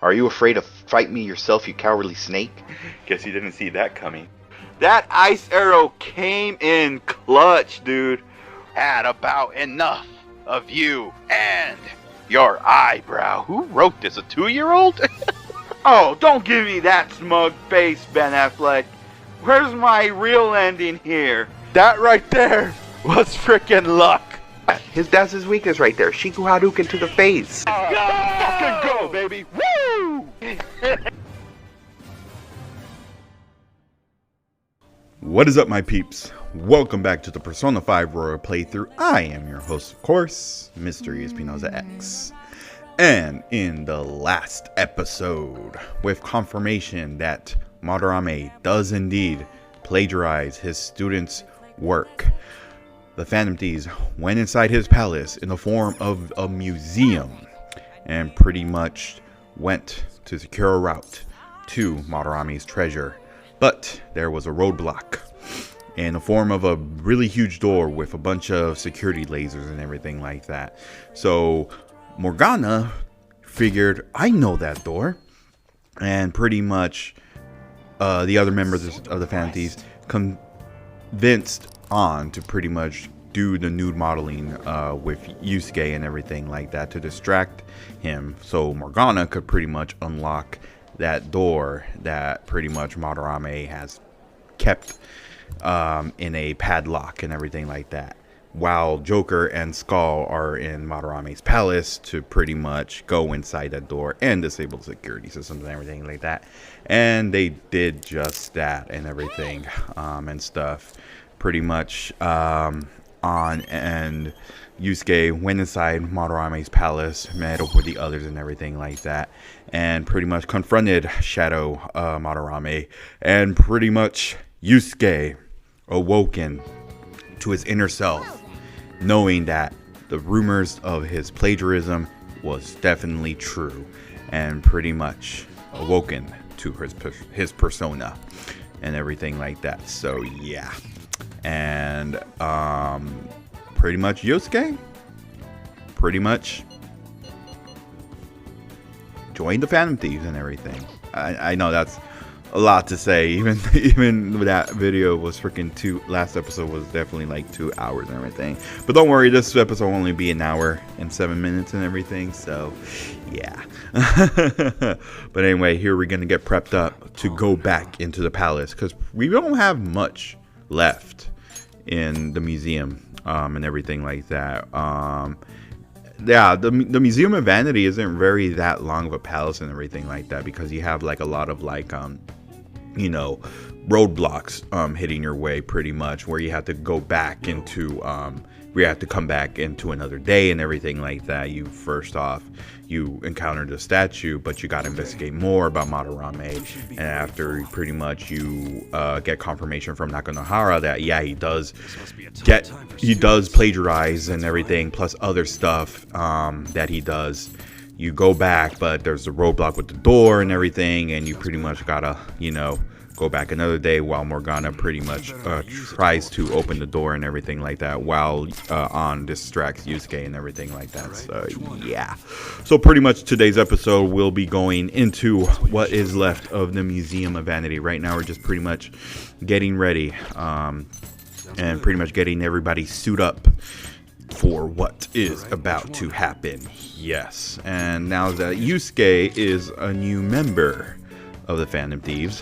Are you afraid to fight me yourself, you cowardly snake? Guess you didn't see that coming. That ice arrow came in clutch, dude. Had about enough of you and your eyebrow. Who wrote this? A 2-year-old? Oh, don't give me that smug face, Ben Affleck. Where's my real ending here? That right there was frickin' luck. That's his weakness right there. Shiku Hadouken to the face. Fucking go, baby. Woo! What is up, my peeps? Welcome back to the Persona 5 Royal playthrough. I am your host, of course, Mr. ESPnozax. And in the last episode, with confirmation that Madarame does indeed plagiarize his students' work, the Phantom Thieves went inside his palace in the form of a museum and pretty much went to secure a route to Madarame's treasure. But there was a roadblock in the form of a really huge door with a bunch of security lasers and everything like that. So Morgana figured, I know that door. And pretty much the other members of the Phantom Thieves convinced on to pretty much do the nude modeling with Yusuke and everything like that to distract him. So Morgana could pretty much unlock that door that pretty much Madarame has kept in a padlock and everything like that, while Joker and Skull are in Madarame's palace to pretty much go inside that door and disable the security systems and everything like that. And they did just that and everything and stuff. Pretty much and Yusuke went inside Madarame's palace, met up with the others and everything like that, and pretty much confronted Shadow Madarame, and pretty much Yusuke awoken to his inner self, knowing that the rumors of his plagiarism was definitely true, and pretty much awoken to his persona and everything like that. So yeah. And pretty much Yusuke pretty much joined the Phantom Thieves and everything. I know that's a lot to say. Even that video was freaking last episode was definitely like 2 hours and everything. But don't worry, this episode will only be an hour and 7 minutes and everything. So yeah. But anyway, here we're gonna get prepped up to go back into the palace because we don't have much left in the museum and everything like that. Yeah, the museum of Vanity isn't very that long of a palace and everything like that, because you have like a lot of like you know, roadblocks hitting your way pretty much, where you have to go back into we have to come back into another day and everything like that. You first off, you encountered the statue, but you got to investigate more about Madarame, and after pretty much you get confirmation from Nakanohara that yeah, he does plagiarize and everything, plus other stuff that he does. You go back, but there's a roadblock with the door and everything, and you pretty much gotta, you know, go back another day while Morgana pretty much tries to open the door and everything like that, while On distracts Yusuke and everything like that. So yeah, so pretty much today's episode will be going into what is left of the Museum of Vanity. Right now we're just pretty much getting ready and pretty much getting everybody suit up for what is about to happen. Yes, and now that Yusuke is a new member of the Phantom Thieves,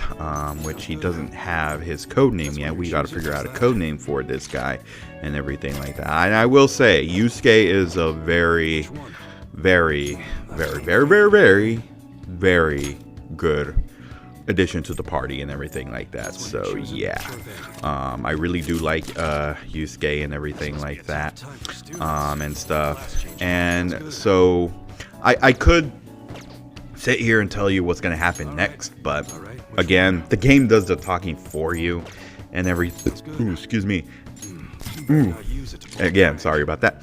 which he doesn't have his code name yet. We got to figure out a code name for this guy and everything like that. And I will say, Yusuke is a very, very, very, very, very, very, very good addition to the party and everything like that. So yeah, I really do like Yusuke and everything like that and stuff. And so I could sit here and tell you what's going to happen next, but again, the game does the talking for you and everything. Ooh, excuse me. Ooh. Again, sorry about that.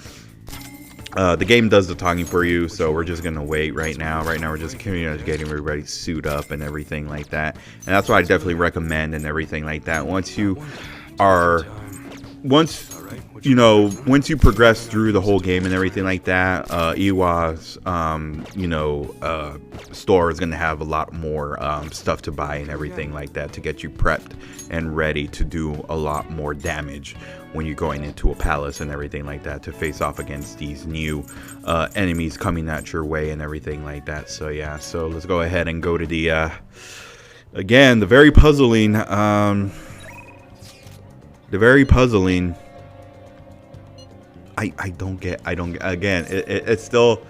The game does the talking for you, so we're just gonna wait right now. Right now, we're just getting everybody suit up and everything like that, and that's what I definitely recommend and everything like that. Once you once once you progress through the whole game and everything like that, Iwa's store is gonna have a lot more stuff to buy and everything like that to get you prepped and ready to do a lot more damage when you're going into a palace and everything like that to face off against these new enemies coming at your way and everything like that. So yeah, so let's go ahead and go to the again, the very puzzling I don't get again, it's still,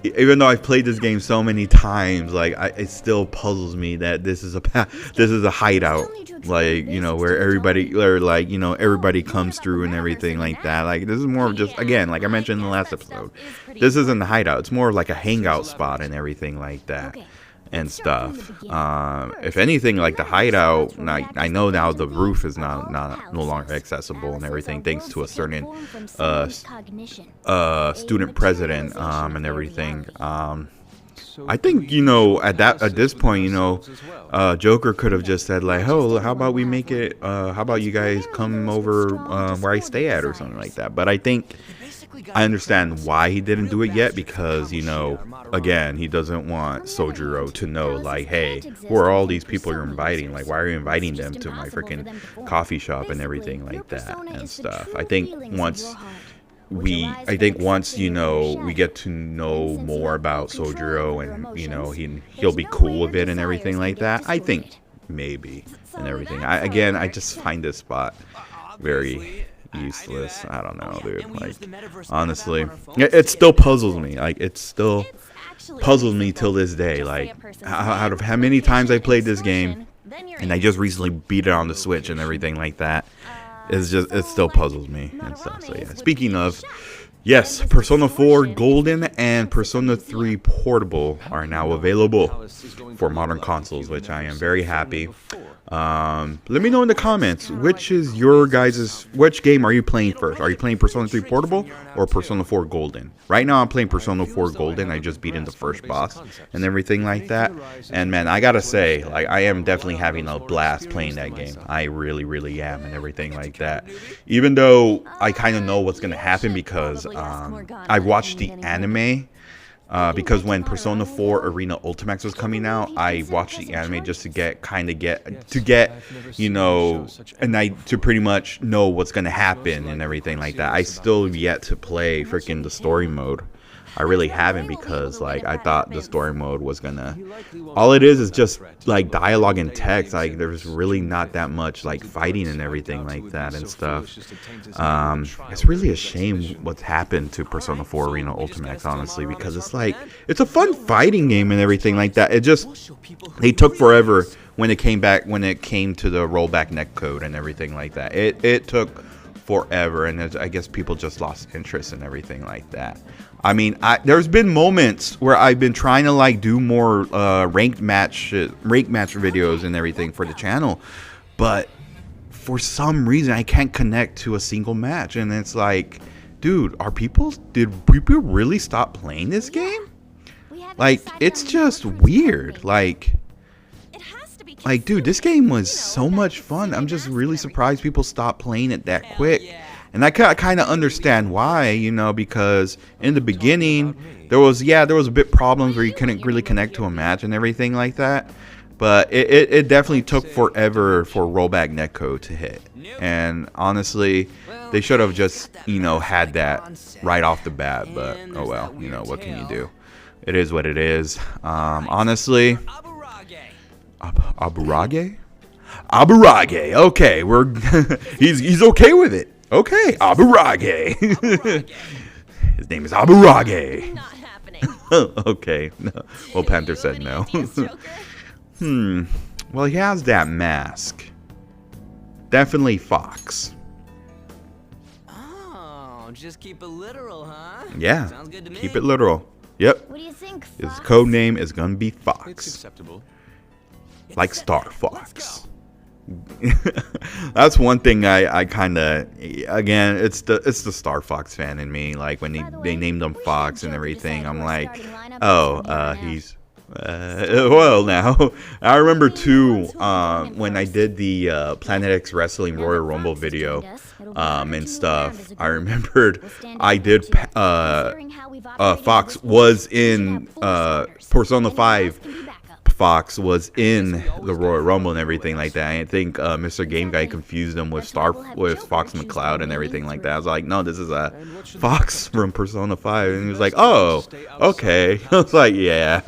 even though I've played this game so many times, like it still puzzles me that this is a hideout, like, where everybody, or like, everybody comes through and everything like that. Like, this is more of just, again, like I mentioned in the last episode, this isn't the hideout, it's more of like a hangout spot and everything like that and stuff. If anything, like the hideout, I know now the roof is no longer accessible and everything, thanks to a certain student president and everything. I think at this point, Joker could have just said like, oh, how about we make it, how about you guys come over where I stay at or something like that. But I think I understand why he didn't do it yet, because again, he doesn't want Sojiro to know like, hey, who are all these people you're inviting? Like, why are you inviting them to my freaking coffee shop and everything like that and stuff. I think once we get to know more about Sojiro and he'll be cool with it and everything like that, I think maybe and everything. I just find this spot very useless. I don't know, dude. Like, honestly, it still puzzles me. Like, it still puzzles me till this day. Like, out of how many times I played this game, and I just recently beat it on the Switch and everything like that, it still puzzles me and stuff. So yeah, speaking of, yes, Persona 4 Golden and Persona 3 Portable are now available for modern consoles, which I am very happy. Let me know in the comments, which game are you playing first? Are you playing Persona 3 Portable or Persona 4 Golden? Right now I'm playing Persona 4 Golden. I just beat in the first boss and everything like that. And man, I gotta say, like, I am definitely having a blast playing that game. I really, really am and everything like that. Even though I kind of know what's gonna happen because I watched the anime. Because when Persona 4 Arena Ultimax was coming out, I watched the anime just to to pretty much know what's gonna happen and everything like that. I still have yet to play freaking the story mode. I really haven't, because like I thought the story mode was gonna, all it is just like dialogue and text. Like, there's really not that much like fighting and everything like that and stuff. It's really a shame what's happened to Persona 4 Arena Ultimax, honestly, because it's like, it's a fun fighting game and everything like that. It just, they took forever when it came to the rollback netcode and everything like that. It took forever, and I guess people just lost interest and everything like that. I mean, there's been moments where I've been trying to like do more ranked match videos and everything for the channel, but for some reason I can't connect to a single match, and it's like, dude, did people really stop playing this game? Like, it's just weird. Like, dude, this game was so much fun. I'm just really surprised people stopped playing it that quick. And I kind of understand why, because in the beginning, there was a bit problems where you couldn't really connect to a match and everything like that. But it definitely took forever for rollback netcode to hit. And honestly, they should have just, had that right off the bat. But, oh well, what can you do? It is what it is. Honestly, Aburage? Aburage. Okay, he's okay with it. Okay, Aburage. His name is Aburage. Not happening. Okay. No. Well, Panther said no. Well, he has that mask. Definitely Fox. Oh, just keep it literal, huh? Yeah. Sounds good to me. Keep it literal. Yep. What do you think, His Fox? code name is gonna be Fox. It's acceptable. Like Star Fox. That's one thing I kind of, again, it's the Star Fox fan in me. Like, when they named him Fox and everything, I'm like, oh, he's Well, now I remember too when I did the Planet X Wrestling Royal Rumble video and stuff. I remembered I did. Fox was in Persona 5. Fox was in the Royal Rumble and everything like that. I think Mr. Game Guy confused them with Fox McCloud and everything like that. I was like, no, this is a Fox from Persona 5, and he was like, oh, okay. I was like, yeah,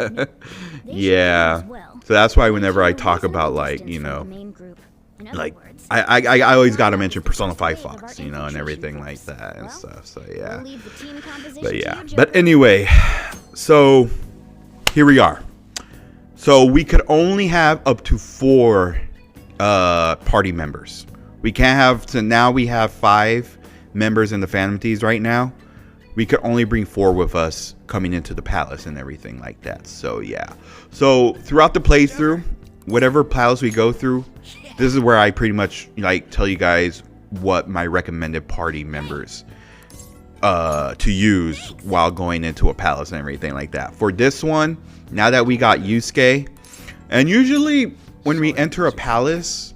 yeah. So that's why whenever I talk about like, you know, like I always gotta mention Persona 5 Fox, you know, and everything like that and stuff. So yeah, but anyway, so here we are. So we could only have up to 4 party members. We can't have, so now we have 5 members in the Phantom Thieves right now. We could only bring 4 with us coming into the palace and everything like that. So yeah. So throughout the playthrough, whatever palace we go through, this is where I pretty much like tell you guys what my recommended party members to use while going into a palace and everything like that. For this one, now that we got Yusuke, and usually when we enter a palace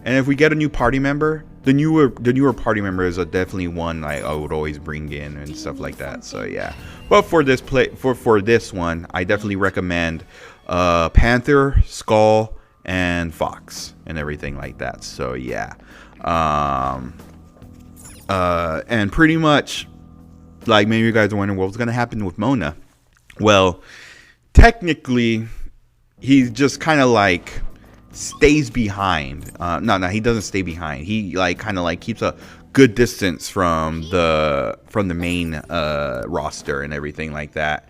and if we get a new party member, the newer party member is definitely one I would always bring in and stuff like that. So yeah, but for this for this one, I definitely recommend Panther, Skull, and Fox and everything like that. So yeah, and pretty much, like, maybe you guys are wondering what was gonna happen with Mona. Well, technically, he just kind of like stays behind. No, he doesn't stay behind. He like kind of like keeps a good distance from the main roster and everything like that.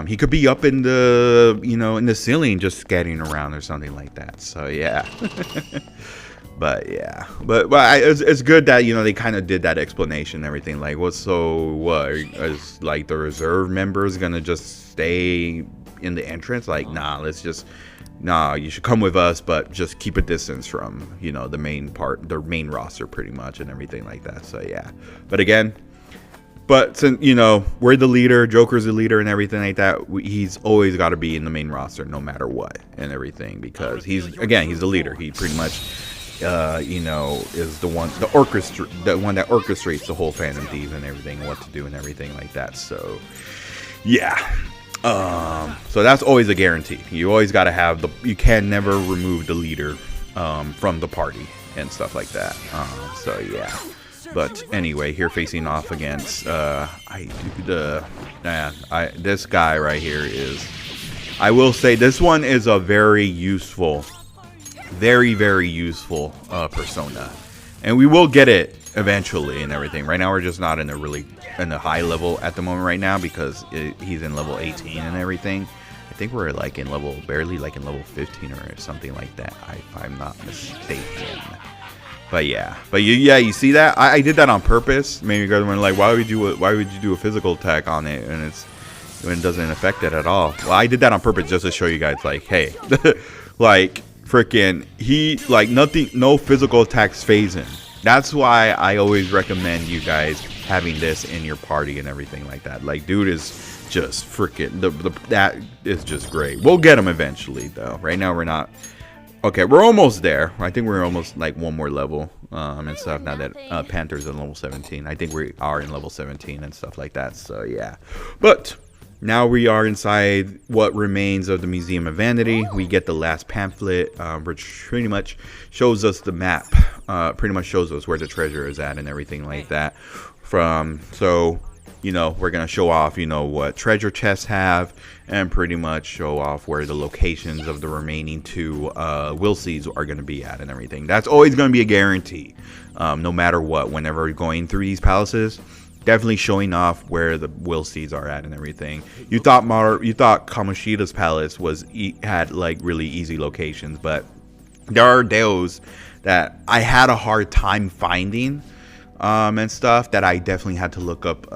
He could be up in the, you know, in the ceiling just scattering around or something like that. So yeah. But yeah, but it's good that, you know, they kind of did that explanation and everything. Like, what is like the reserve members gonna just stay in the entrance? Like, nah, you should come with us, but just keep a distance from, you know, the main roster pretty much and everything like that. So yeah, but since, you know, we're the leader, Joker's the leader and everything like that, he's always got to be in the main roster no matter what and everything, because he's the leader. He pretty much you know, is the one that orchestrates the whole Phantom Thieves and everything, what to do and everything like that. So yeah, so that's always a guarantee. You always got to have you can never remove the leader from the party and stuff like that. So yeah, but anyway, here facing off against this guy right here is, I will say, this one is a very useful persona, and we will get it eventually and everything. Right now we're just not in a high level at the moment right now, because he's in level 18 and everything. I think we're like barely like in level 15 or something like that, if I'm not mistaken. But yeah, you see that I did that on purpose. Maybe you guys were like, why would you do a physical attack on it when it doesn't affect it at all? Well, I did that on purpose just to show you guys, like, hey, like, freaking, he, like, no physical attacks phase him. That's why I always recommend you guys having this in your party and everything like that. Like, dude is just freaking, that is just great. We'll get him eventually, though. Right now we're not. Okay, we're almost there. I think we're almost like one more level and stuff now that Panther's in level 17. I think we are in level 17 and stuff like that. So yeah, but now we are inside what remains of the Museum of Vanity. We get the last pamphlet, which pretty much shows us the map. Pretty much shows us where the treasure is at and everything like that. So, you know, we're gonna show off, you know, what treasure chests have, and pretty much show off where the locations of the remaining 2 will seeds are gonna be at and everything. That's always gonna be a guarantee, no matter what. Whenever we're going through these palaces, definitely showing off where the will seeds are at and everything. You thought Kamoshida's palace had like really easy locations, but there are those that I had a hard time finding and stuff, that I definitely had to look up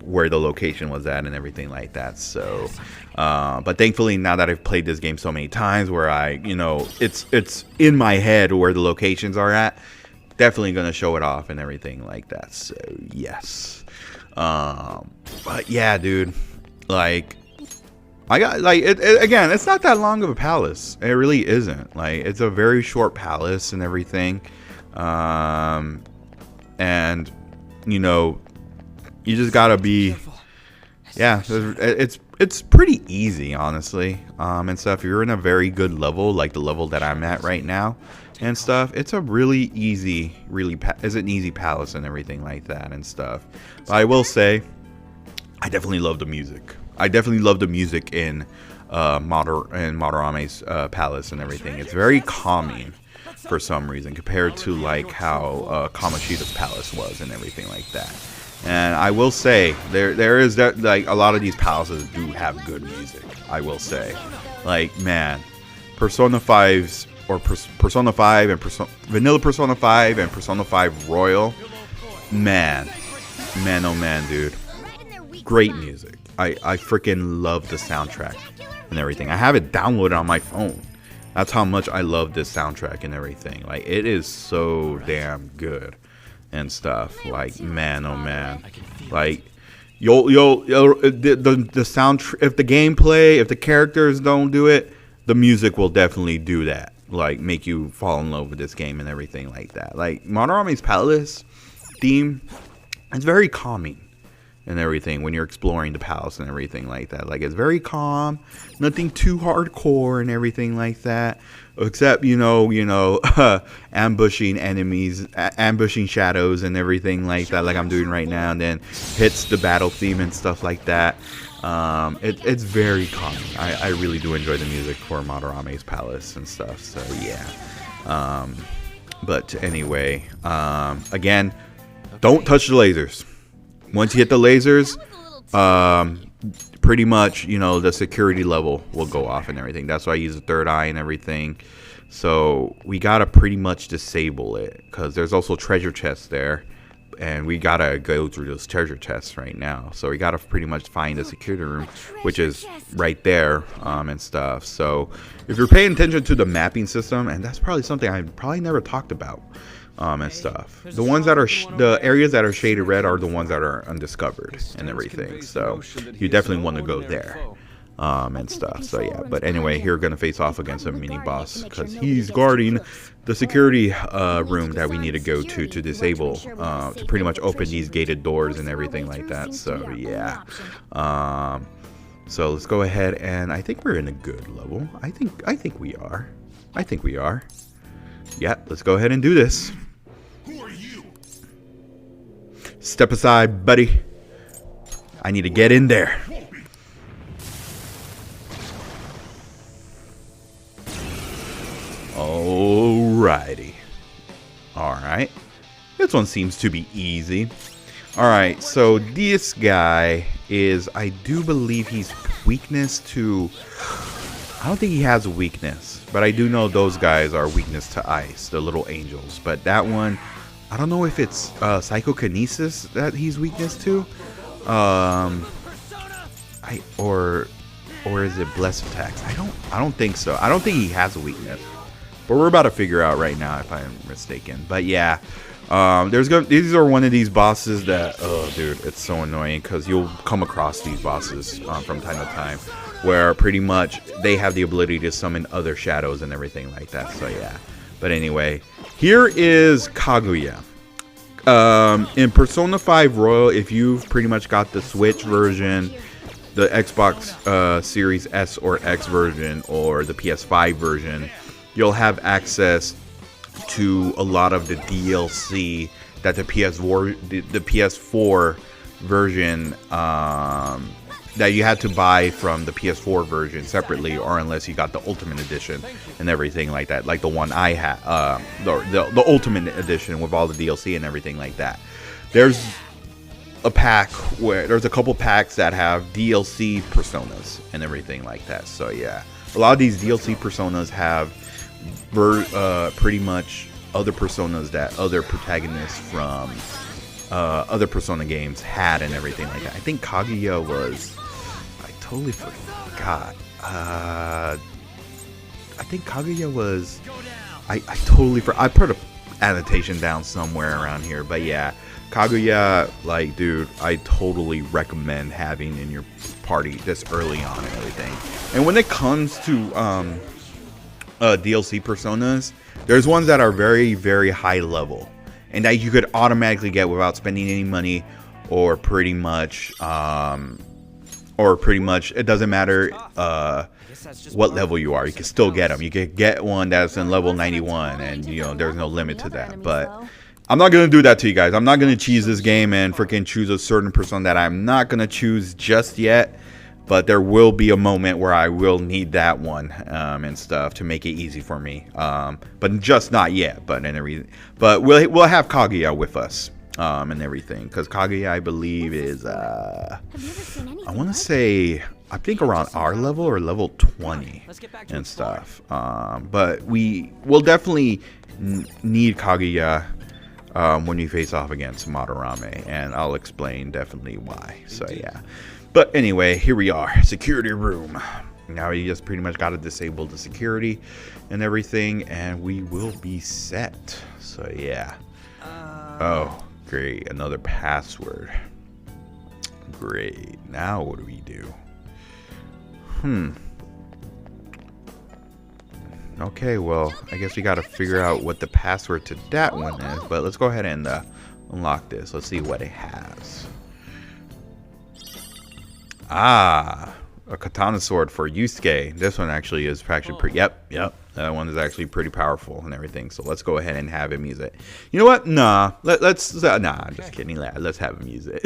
where the location was at and everything like that. So but thankfully, now that I've played this game so many times, where it's in my head where the locations are at, definitely gonna show it off and everything like that. So yes, but yeah, dude, like, I got like again, it's not that long of a palace. It really isn't. Like, it's a very short palace and everything. And you know, you just gotta be, yeah, it's pretty easy, honestly, and stuff. If you're in a very good level, like the level that I'm at right now and stuff, it's a really easy, it's an easy palace and everything like that and stuff. But I will say, I definitely love the music. I definitely love the music in Madarame's palace and everything. It's very calming for some reason, compared to like how Kamoshida's palace was and everything like that. And I will say, there is that, like, a lot of these palaces do have good music. I will say, like, man, Persona 5's or Persona 5 and Vanilla Persona 5 and Persona 5 Royal, man, oh man, dude, great music. I freaking love the soundtrack and everything. I have it downloaded on my phone. That's how much I love this soundtrack and everything. Like, it is so damn good and stuff. Like, man, oh man. Like, the sound, if the gameplay, if the characters don't do it, the music will definitely do that. Like, make you fall in love with this game and everything like that. Like, Madarame's Palace theme, it's very calming and everything when you're exploring the palace and everything like that. Like, it's very calm, nothing too hardcore and everything like that, except you know ambushing enemies, ambushing shadows and everything like that, like I'm doing right now, and then hits the battle theme and stuff like that. It's very calming. I really do enjoy the music for Madarame's Palace and stuff, so yeah. But anyway, again, don't touch the lasers. Once you hit the lasers, pretty much, you know, the security level will go off and everything. That's why I use the third eye and everything. So we gotta pretty much disable it, because there's also treasure chests there, and we gotta go through those treasure chests right now. So we gotta pretty much find the security room, which is right there, and stuff. So if you're paying attention to the mapping system, and that's probably something I probably never talked about, and stuff. The ones that are the areas that are shaded red are the ones that are undiscovered and everything. So you definitely want to go there, and stuff. So yeah. But anyway, here we're gonna face off against a mini boss, because he's guarding the security room that we need to go to disable, to pretty much open these gated doors and everything like that. So yeah. So let's go ahead, and I think we're in a good level. I think we are. Yeah, let's go ahead and do this. Step aside, buddy. I need to get in there. Alrighty. Alright. This one seems to be easy. Alright, so this guy is, I do believe he's weakness to... I don't think he has a weakness, but I do know those guys are weakness to ice, the little angels. But that one, I don't know if it's psychokinesis that he's weakness to, or is it blessed attacks? I don't think so. I don't think he has a weakness, but we're about to figure out right now if I'm mistaken. But yeah, these are one of these bosses that, oh dude, it's so annoying, because you'll come across these bosses from time to time, where pretty much they have the ability to summon other shadows and everything like that. So yeah. But anyway, here is Kaguya. In Persona 5 Royal, if you've pretty much got the Switch version, the Xbox Series S or X version, or the PS5 version, you'll have access to a lot of the DLC that the PS4 version that you had to buy from the PS4 version separately, or unless you got the Ultimate Edition and everything like that, like the one I had, the Ultimate Edition with all the DLC and everything like that. There's a pack where there's a couple packs that have DLC personas and everything like that. So yeah, a lot of these DLC personas have pretty much other personas that other protagonists from other Persona games had and everything like that. I think Kaguya was, I totally forgot. I think Kaguya was, I totally forgot. I put an annotation down somewhere around here, but yeah, Kaguya, like, dude, I totally recommend having in your party this early on and everything. And when it comes to DLC personas, there's ones that are very, very high level and that you could automatically get without spending any money, or pretty much it doesn't matter what level you are, you can still get them. You can get one that's in level 91 and you know there's no limit to that. But I'm not gonna do that to you guys. I'm not gonna cheese this game and freaking choose a certain person that I'm not gonna choose just yet. But there will be a moment where I will need that one and stuff to make it easy for me. But just not yet. But we'll have Kaguya with us and everything, because Kaguya, I believe, is I want to say, I think around our level or level 20 and stuff. But we will definitely need Kaguya when we face off against Madarame, and I'll explain definitely why. So yeah. But anyway, here we are, security room. Now you just pretty much got to disable the security and everything, and we will be set. So yeah. Oh, great, another password. Great. Now what do we do? Okay, well, I guess we got to figure out what the password to that one is. But let's go ahead and unlock this. Let's see what it has. Ah, a katana sword for Yusuke. This one actually is actually pretty. Yep. That one is actually pretty powerful and everything. So let's go ahead and have him use it. You know what? Nah. Let's. Nah. Just kidding. Let's have him use it.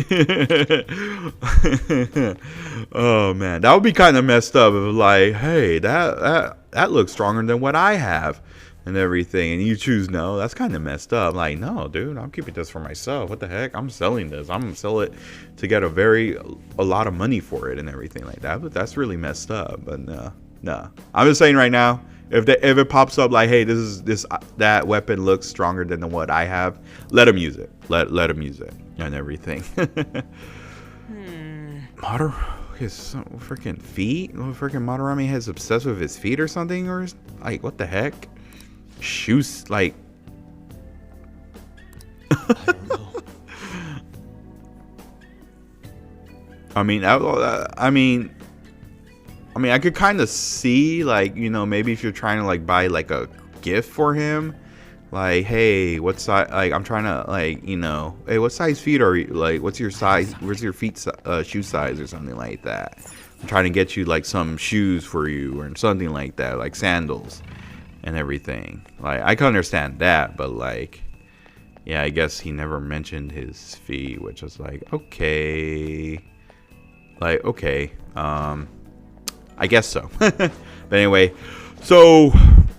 Oh man, that would be kind of messed up. If like, hey, that looks stronger than what I have and everything, and you choose no. That's kind of messed up. Like, no, dude, I'm keeping this for myself. What the heck? I'm selling this. I'm gonna sell it to get a lot of money for it and everything like that. But that's really messed up. But no. I'm just saying right now, if it pops up like, hey, that weapon looks stronger than what I have, let him use it. Let him use it and everything. His freaking feet. Freaking Madarame has obsessed with his feet or something, or like what the heck? Shoes, like. I don't know. I could kind of see, like, you know, maybe if you're trying to like buy like a gift for him, like, hey, what size? Like, I'm trying to, like, you know, hey, what size feet are you? Like, what's your size? Where's your feet shoe size or something like that? I'm trying to get you like some shoes for you or something like that, like sandals and everything. Like, I can understand that, but like, yeah, I guess he never mentioned his feet, which was like, okay, like, okay, I guess so. But anyway, so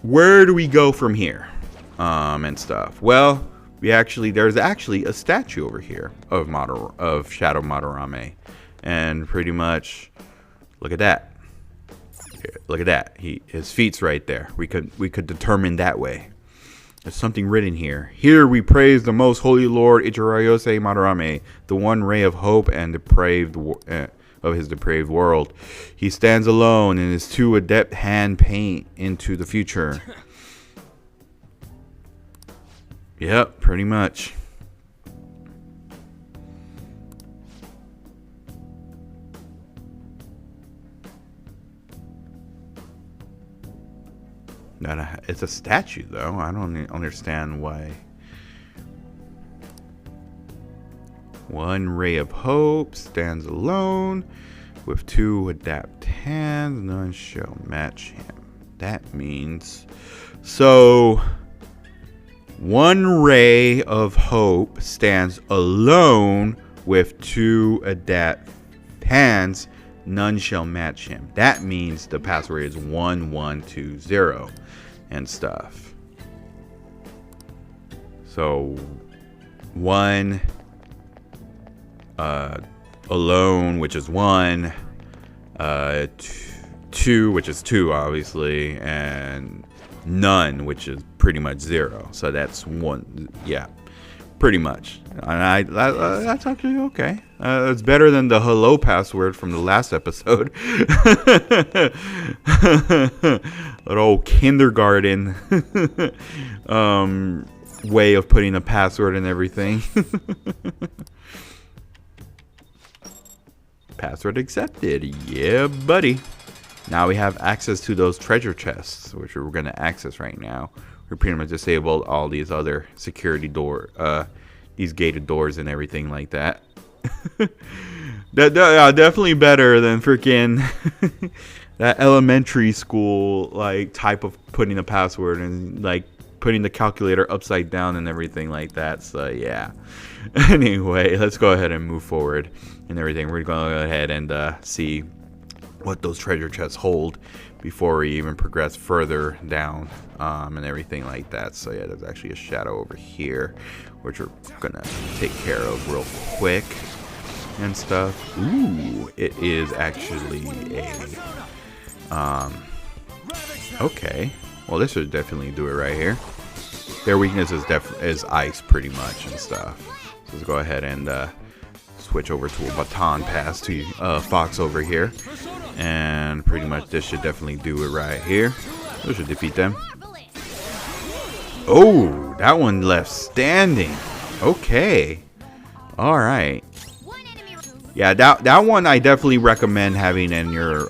where do we go from here? And stuff. Well, there's actually a statue over here of Shadow Madarame, and pretty much, look at that. Look at that. His feet's right there. We could determine that way. There's something written here. Here we praise the most holy Lord Ichiryusai Madarame, the one ray of hope and of his depraved world. He stands alone, and his two adept hand paint into the future. Yep, pretty much. It's a statue, though. I don't understand why. One ray of hope stands alone with two adept hands. None shall match him. That means so. One ray of hope stands alone with two adept hands. None shall match him. That means the password is 1120 and stuff. So one alone, which is one, two, which is two, obviously, and none, which is pretty much 0. So that's one. Yeah, pretty much. And that's actually okay. It's better than the hello password from the last episode. An old kindergarten way of putting a password and everything. Password accepted. Yeah, buddy. Now we have access to those treasure chests, which we're going to access right now. We pretty much disabled all these other security these gated doors and everything like that. Definitely better than freaking that elementary school like type of putting a password and like putting the calculator upside down and everything like that. So yeah. Anyway, let's go ahead and move forward and everything. We're going to go ahead and see what those treasure chests hold before we even progress further down and everything like that. So yeah, there's actually a shadow over here, which we're gonna take care of real quick and stuff. Ooh, it is actually a okay. Well, this should definitely do it right here. Their weakness is ice pretty much and stuff. So let's go ahead and switch over to a baton pass to Fox over here. And pretty much this should definitely do it right here. This should defeat them. Oh, that one left standing. Okay. Alright. Yeah, that one I definitely recommend having in your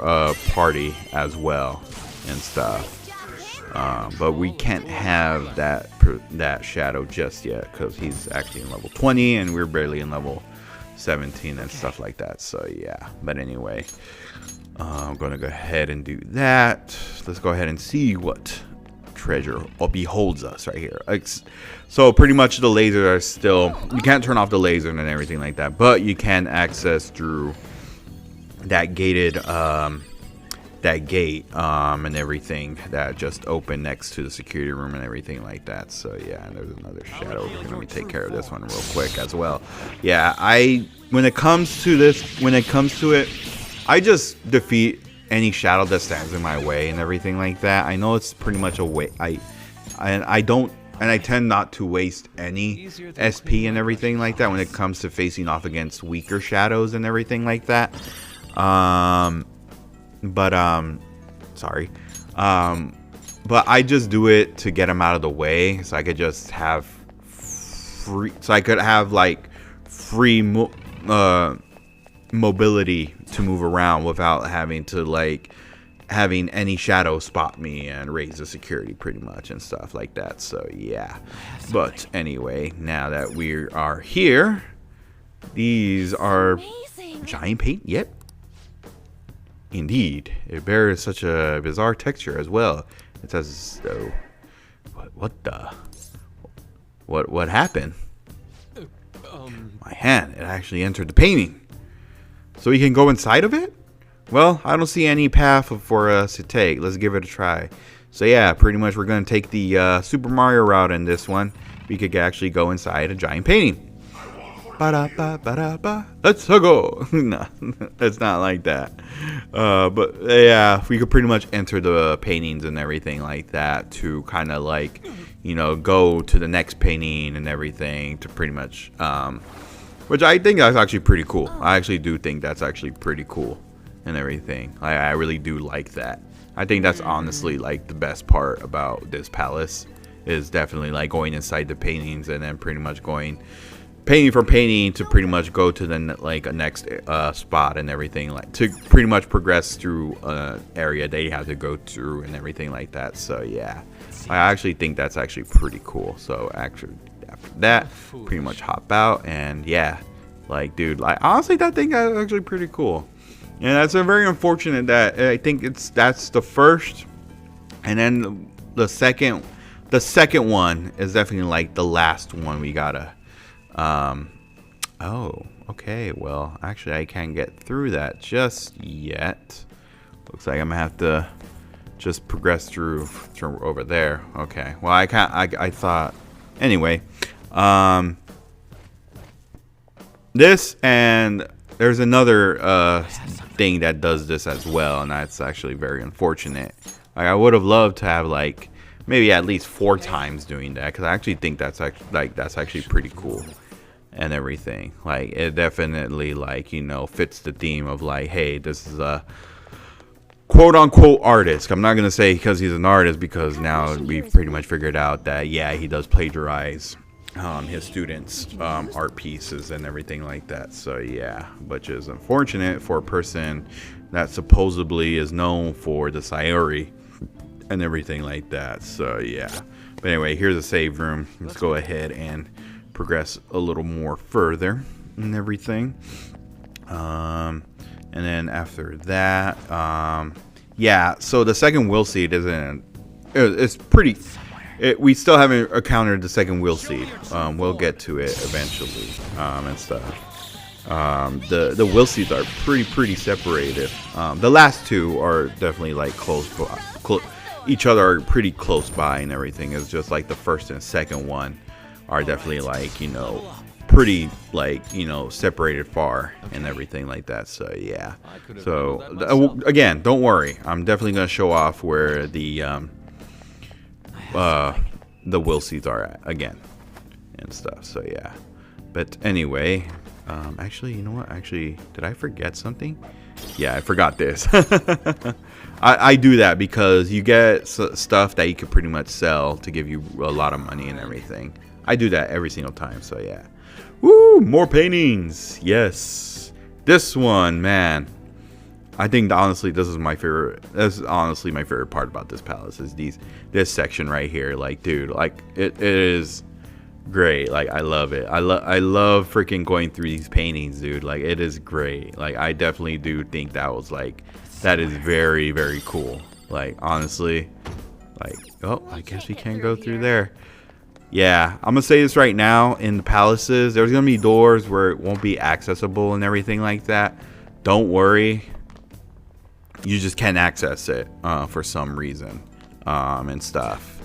party as well and stuff. But we can't have that shadow just yet because he's actually in level 20 and we're barely in level 17 and stuff like that. So yeah, but anyway, I'm gonna go ahead and do that. Let's go ahead and see what treasure beholds us right here. So pretty much the lasers are still, you can't turn off the laser and everything like that, but you can access through that gated gate and everything that just opened next to the security room and everything like that. So yeah, and there's another shadow. Let me take care of this one real quick as well. Yeah, when it comes to it, I just defeat any shadow that stands in my way and everything like that. I know it's pretty much a way. I tend not to waste any SP and everything like that when it comes to facing off against weaker shadows and everything like that. But I just do it to get them out of the way, so I could just have free mobility to move around without having to having any shadow spot me and raise the security pretty much and stuff like that. So yeah, but anyway, now that we are here, these are giant paint. Yep. Indeed, it bears such a bizarre texture as well. It says, "Oh, what happened?" My hand, it actually entered the painting. So we can go inside of it? Well, I don't see any path for us to take. Let's give it a try. So yeah, pretty much we're going to take the Super Mario route in this one. We could actually go inside a giant painting. Ba-da-ba-ba-da-ba. Let's go. No, it's not like that. But yeah, we could pretty much enter the paintings and everything like that to kind of go to the next painting and everything to pretty much, which I think that's actually pretty cool. I actually do think that's actually pretty cool and everything. I really do like that. I think that's honestly the best part about this palace is definitely going inside the paintings and then pretty much going painting for painting to pretty much go to the a next spot and everything, to pretty much progress through an area they have to go through and everything like that. So yeah, I actually think that's actually pretty cool. So actually after that, pretty much hop out and yeah, dude, honestly that thing is actually pretty cool. And that's a very unfortunate that I think that's the first, and then the second one is definitely the last one we gotta. Oh, okay. Well, actually, I can't get through that just yet. Looks like I'm gonna have to just progress through over there. Okay. Well, I can't. I thought. Anyway, this and there's another thing that does this as well, and that's actually very unfortunate. I would have loved to have maybe at least 4 times doing that, because I actually think that's actually pretty cool and everything. It definitely fits the theme of hey, this is a quote unquote artist. I'm not gonna say because he's an artist, because now we've pretty much figured out that yeah, he does plagiarize his students' art pieces and everything like that. So yeah, which is unfortunate for a person that supposedly is known for the Sayori and everything like that. So yeah, but anyway, here's a save room. Let's go ahead and progress a little more further and everything. And then after that, yeah, so the second will seed isn't, it's pretty, we still haven't encountered the second will seed. We'll get to it eventually, and stuff. The will seeds are pretty separated. The last two are definitely like each other are pretty close by and everything. It's just like the first and second one are definitely like, you know, pretty like, you know, separated far and everything like that. So yeah, so again, don't worry, I'm definitely gonna show off where the will seeds are at again and stuff. So yeah, but anyway, actually, you know what, actually, did I forget something? Yeah, I forgot this. I do that because you get stuff that you could pretty much sell to give you a lot of money and everything. I do that every single time. So yeah. Woo! More paintings. Yes. This one, man. I think honestly, this is my favorite. This is honestly my favorite part about this palace is this section right here. Like, dude, like it is great. Like, I love it. I love freaking going through these paintings, dude. Like, it is great. Like, I definitely do think that is very cool. Like, honestly, like, oh, I guess we can't go through there. Yeah, I'm gonna say this right now. In the palaces, there's gonna be doors where it won't be accessible and everything like that. Don't worry, you just can't access it for some reason and stuff.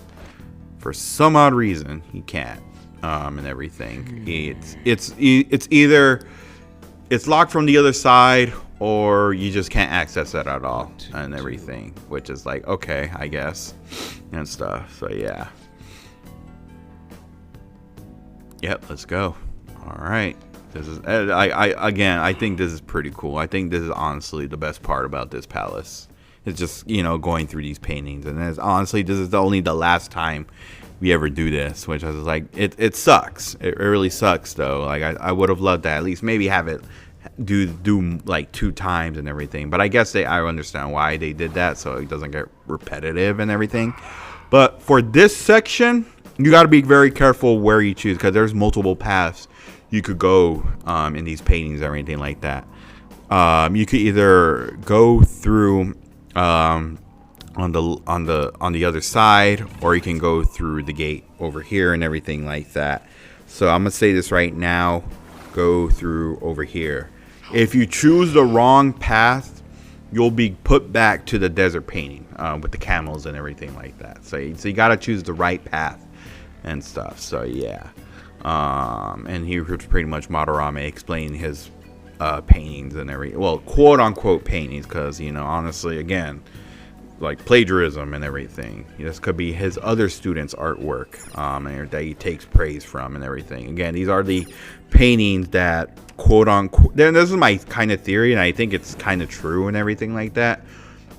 For some odd reason, you can't and everything. It's either it's locked from the other side or you just can't access it at all and everything, which is like, okay, I guess, and stuff. So yeah. Yep, let's go. All right, this is I think this is pretty cool. I think this is honestly the best part about this palace. It's just, you know, going through these paintings, and honestly, this is only the last time we ever do this, which I was like, it sucks. It really sucks though. Like I would have loved to at least maybe have it do like 2 times and everything. But I guess I understand why they did that, so it doesn't get repetitive and everything. But for this section, you got to be very careful where you choose, because there's multiple paths you could go in these paintings or anything like that. You could either go through on the other side, or you can go through the gate over here and everything like that. So I'm gonna say this right now: go through over here. If you choose the wrong path, you'll be put back to the desert painting with the camels and everything like that. So you gotta choose the right path and stuff. So yeah, and here was pretty much Madarame explaining his paintings and well, quote unquote paintings, because, you know, honestly, again, like plagiarism and everything. This could be his other students' artwork and that he takes praise from and everything. Again, these are the paintings that quote unquote, this is my kind of theory, and I think it's kind of true and everything like that.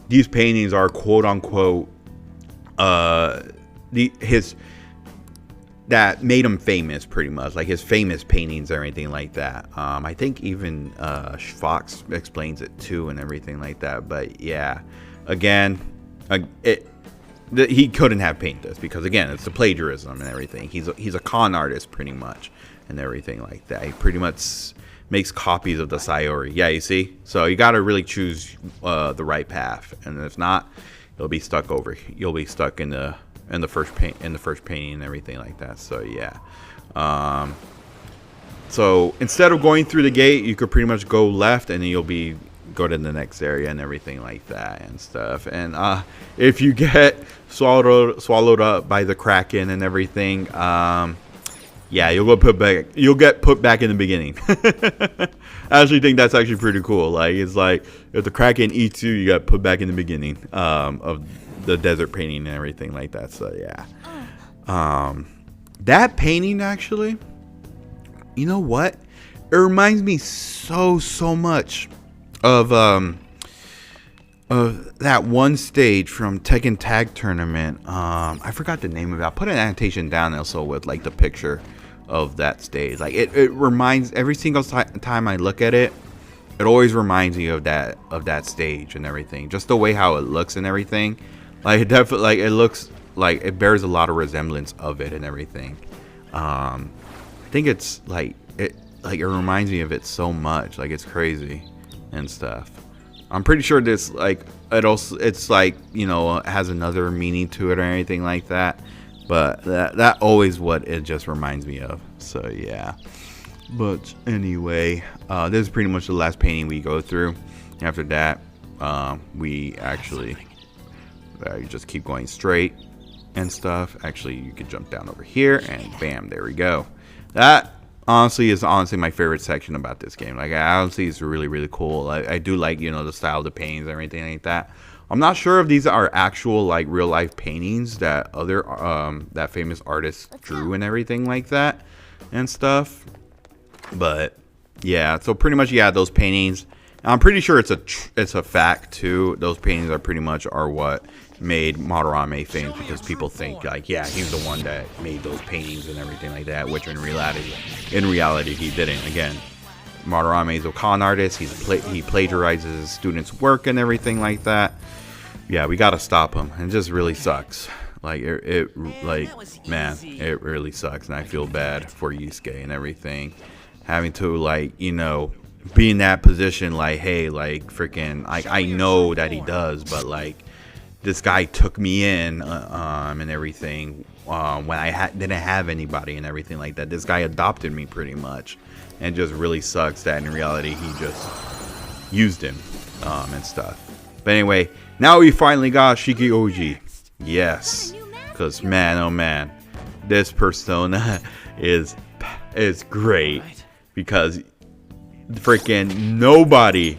These paintings are quote unquote that made him famous, pretty much, like his famous paintings or anything like that. I think even Fox explains it too and everything like that. But yeah, again, he couldn't have painted this because, again, it's the plagiarism and everything. He's a con artist pretty much and everything like that. He pretty much makes copies of the Sayori. Yeah, you see. So you got to really choose the right path, and if not, you'll be stuck in the first painting and everything like that. So yeah, so instead of going through the gate, you could pretty much go left, and then you'll go to the next area and everything like that and stuff. And if you get swallowed up by the Kraken and everything, yeah, you'll get put back in the beginning. I actually think that's actually pretty cool. Like, it's like if the Kraken eats you, you got put back in the beginning of the desert painting and everything like that. So yeah, that painting, actually, you know what, it reminds me so much of that one stage from Tekken Tag Tournament. I forgot the name of it. I'll put an annotation down also with like the picture of that stage. Like it reminds, every single time I look at it, it always reminds me of that stage and everything. Just the way how it looks and everything. Like it definitely, like it looks like it bears a lot of resemblance of it and everything. I think it's like it reminds me of it so much. Like it's crazy and stuff. I'm pretty sure this, like, it's like, you know, has another meaning to it or anything like that. But that always what it just reminds me of. So yeah. But anyway, this is pretty much the last painting we go through. After that, we actually you just keep going straight and stuff. Actually, you could jump down over here and bam, there we go. That honestly is my favorite section about this game. Like, honestly, it's really, really cool. I do like, you know, the style of the paintings and everything like that. I'm not sure if these are actual, like, real life paintings that other that famous artists drew and everything like that and stuff. But yeah, so pretty much, yeah, those paintings, I'm pretty sure it's a fact too. Those paintings are pretty much what made Madarame famous, because people think like, yeah, he's the one that made those paintings and everything like that, which in reality he didn't. Again, Madarame is a con artist. He plagiarizes his students' work and everything like that. Yeah, we gotta stop him. It just really sucks. Like man, it really sucks, and I feel bad for Yusuke and everything, having to, like, you know, be in that position. Like, hey, like, freaking, I know that he does, but like, this guy took me in and everything when I didn't have anybody and everything like that. This guy adopted me pretty much, and just really sucks that in reality he just used him and stuff. But anyway, now we finally got Shiki Oji. Yes, because man, oh man, this persona is great, because freaking nobody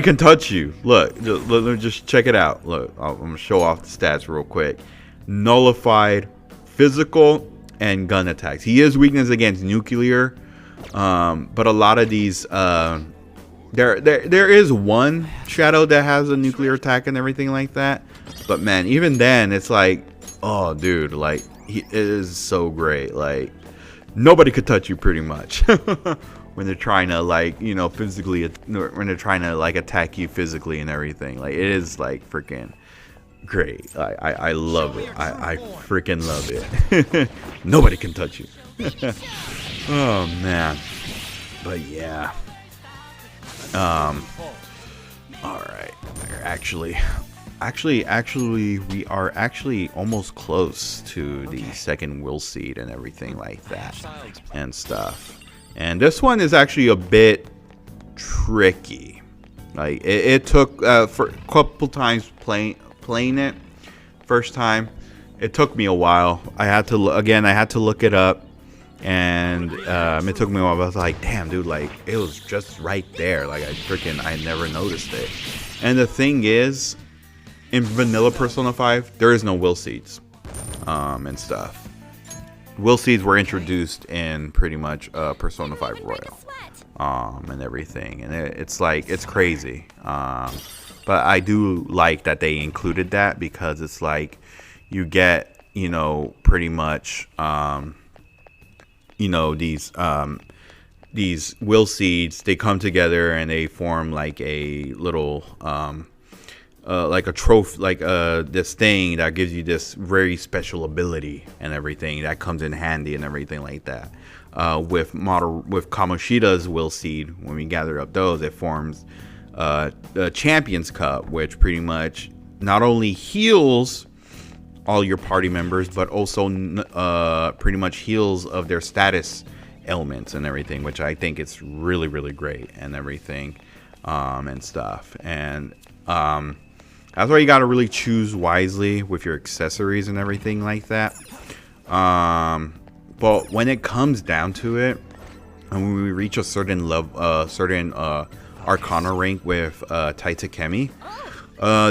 can touch you. Look, let me just check it out. Look, I'm gonna show off the stats real quick. Nullified, physical, and gun attacks. He is weakness against nuclear, but a lot of these there is one shadow that has a nuclear attack and everything like that. But man, even then, it's like, oh dude, like, it is so great. Like, nobody could touch you pretty much when they're trying to, like, you know, physically, when they're trying to, like, attack you physically and everything. Like, it is, like, freaking great. I love it. I freaking love it. Nobody can touch you. Oh man. But yeah. All right. We're actually we are actually almost close to the second will seed and everything like that and stuff. And this one is actually a bit tricky. Like, it took for a couple times playing it. First time, it took me a while. I had to look it up, and it took me a while. I was like, damn, dude, like, it was just right there. Like, I never noticed it. And the thing is, in vanilla Persona 5, there is no will seeds and stuff. Will seeds were introduced in pretty much Persona 5 Royal and everything, and it's like, it's crazy. But I do like that they included that, because it's like, you get, you know, pretty much you know, these will seeds, they come together and they form like a little like a trophy, like this thing that gives you this very special ability and everything that comes in handy and everything like that. With Kamoshida's will seed, when we gather up those, it forms the Champions Cup, which pretty much not only heals all your party members, but also pretty much heals of their status ailments and everything, which I think it's really, really great and everything and stuff. And that's why you got to really choose wisely with your accessories and everything like that. But when it comes down to it, and when we reach a certain level, certain Arcana rank with Taitakemi,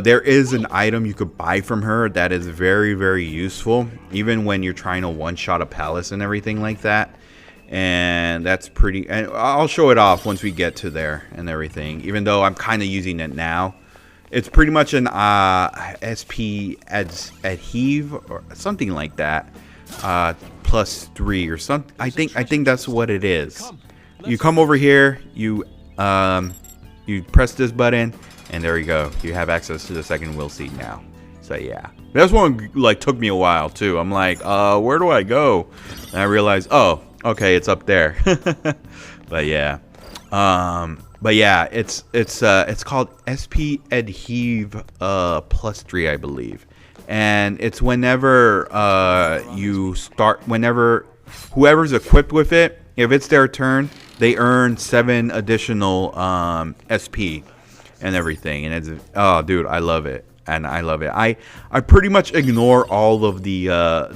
there is an item you could buy from her that is very, very useful, even when you're trying to one-shot a palace and everything like that. And that's pretty, and I'll show it off once we get to there and everything, even though I'm kind of using it now. It's pretty much an SP adhesive or something like that, +3 or something. I think that's what it is. You come over here, you press this button, and there you go. You have access to the second will seat now. So yeah, this one like took me a while too. I'm like, where do I go? And I realized, oh, okay, it's up there. But yeah, it's called SP Adheve +3, I believe. And it's whenever whenever whoever's equipped with it, if it's their turn, they earn 7 additional SP and everything. And it's, oh dude, I love it. And I love it. I pretty much ignore all of the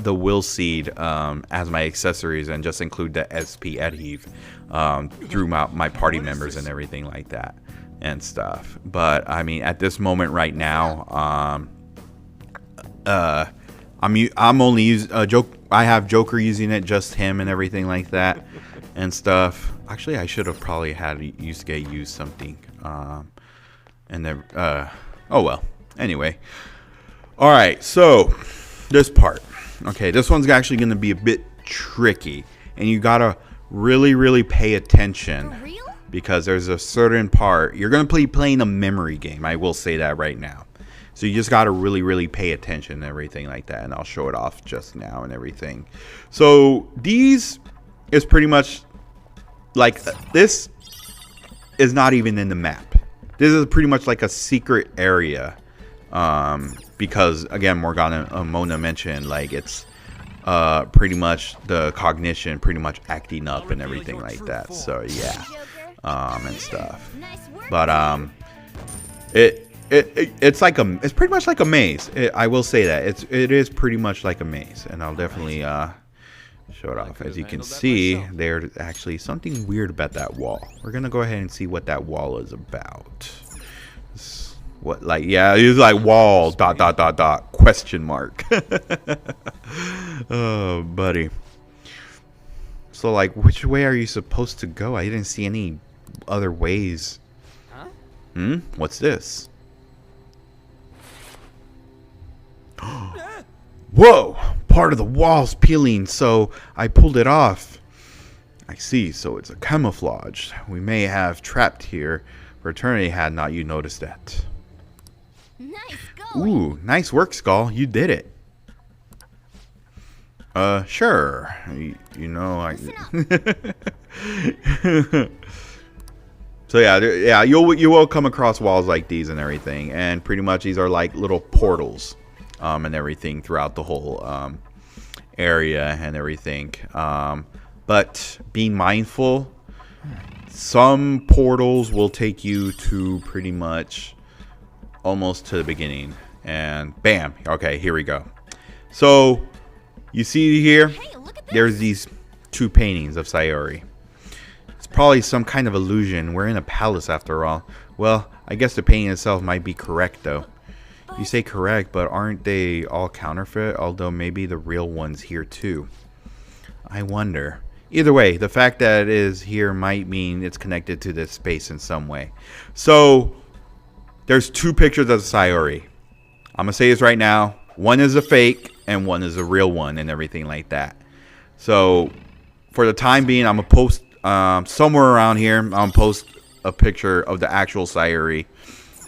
will seed as my accessories and just include the SP Adheve through my party members and everything like that and stuff. But I mean, at this moment right now, I'm only using I have Joker using it, just him and everything like that and stuff. Actually, I should have probably had Yusuke use something. And then oh well. Anyway, all right, so this part, okay, this one's actually going to be a bit tricky, and you gotta really pay attention because there's a certain part you're going to be playing a memory game. I will say that right now, so you just gotta really pay attention and everything like that, and I'll show it off just now and everything. So these is pretty much like, this is not even in the map. This is pretty much like a secret area. Because again, Mona mentioned, like, it's pretty much the cognition pretty much acting up and everything like that. So yeah, and stuff. But it's pretty much like a maze. I will say that it is pretty much like a maze, and I'll definitely show it off. As you can see, there's actually something weird about that wall. We're gonna go ahead and see what that wall is about. What, like, yeah, it's like wall ... question mark. Oh, buddy. So, like, which way are you supposed to go? I didn't see any other ways. Huh? What's this? Whoa! Part of the wall's peeling, so I pulled it off. I see, so it's a camouflage. We may have trapped here for eternity had not you noticed that. Nice Ooh, nice work, Skull. You did it. Sure. You know, I... So yeah, you will come across walls like these and everything, and pretty much these are like little portals, and everything throughout the whole area and everything. But being mindful, some portals will take you to pretty much almost to the beginning, and bam, okay, here we go. So you see here, there's these 2 paintings of Sayori. It's probably some kind of illusion. We're in a palace after all. Well, I guess the painting itself might be correct though. You say correct, but aren't they all counterfeit? Although maybe the real one's here too. I wonder. Either way, the fact that it is here might mean it's connected to this space in some way. So there's 2 pictures of Sayori. I'm gonna say this right now. One is a fake and one is a real one and everything like that. So for the time being, I'm gonna post somewhere around here. I'm gonna post a picture of the actual Sayori.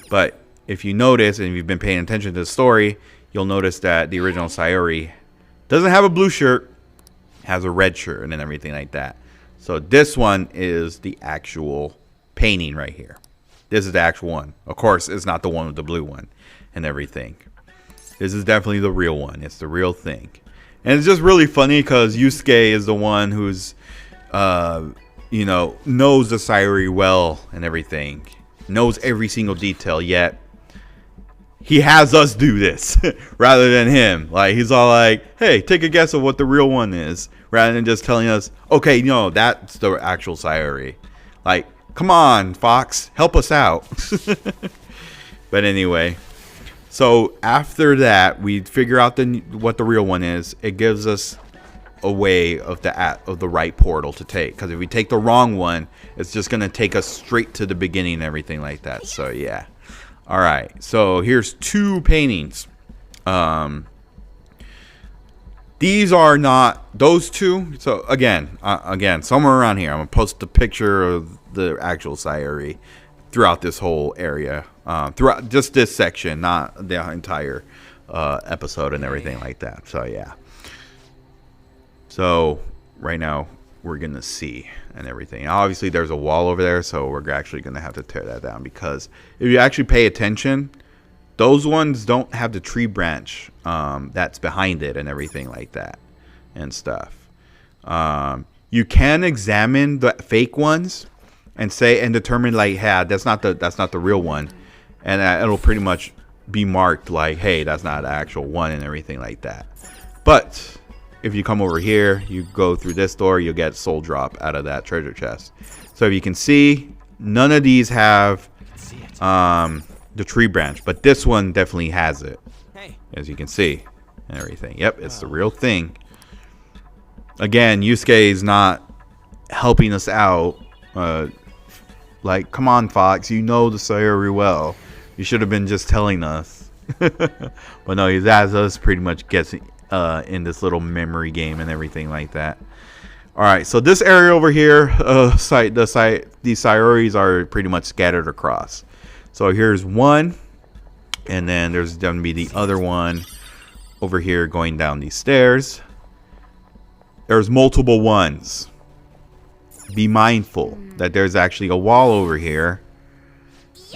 But if you notice, and if you've been paying attention to the story, you'll notice that the original Sayori doesn't have a blue shirt, has a red shirt and everything like that. So this one is the actual painting right here. This is the actual one. Of course, it's not the one with the blue one and everything. This is definitely the real one. It's the real thing. And it's just really funny because Yusuke is the one who's, you know, knows the Sayori well and everything. Knows every single detail, yet he has us do this rather than him. Like, he's all like, hey, take a guess of what the real one is, rather than just telling us, okay, no, that's the actual Sayori. Like, come on, Fox, help us out. But anyway, so after that, we figure out what the real one is. It gives us a way of the right portal to take. Because if we take the wrong one, it's just going to take us straight to the beginning and everything like that. So yeah. All right. So here's 2 paintings. These are not those two. So again, somewhere around here, I'm gonna post a picture of the actual Sayuri throughout this whole area, throughout just this section, not the entire episode and everything like that. So yeah. So right now we're gonna see and everything. Obviously, there's a wall over there, so we're actually gonna have to tear that down, because if you actually pay attention, those ones don't have the tree branch that's behind it and everything like that and stuff. You can examine the fake ones and say and determine like, hey, that's not the real one, and it'll pretty much be marked like, hey, that's not the actual one and everything like that. But if you come over here, you go through this door, you'll get soul drop out of that treasure chest. So if you can see, none of these have the tree branch, but this one definitely has it, as you can see and everything. Yep, it's the real thing. Again, Yusuke is not helping us out. Like, come on, Fox, you know the Sayuri well. You should have been just telling us. But no, he has us pretty much guessing in this little memory game and everything like that. All right, so this area over here, these Sayuris are pretty much scattered across. So here's one, and then there's going to be the other one over here going down these stairs. There's multiple ones. Be mindful that there's actually a wall over here.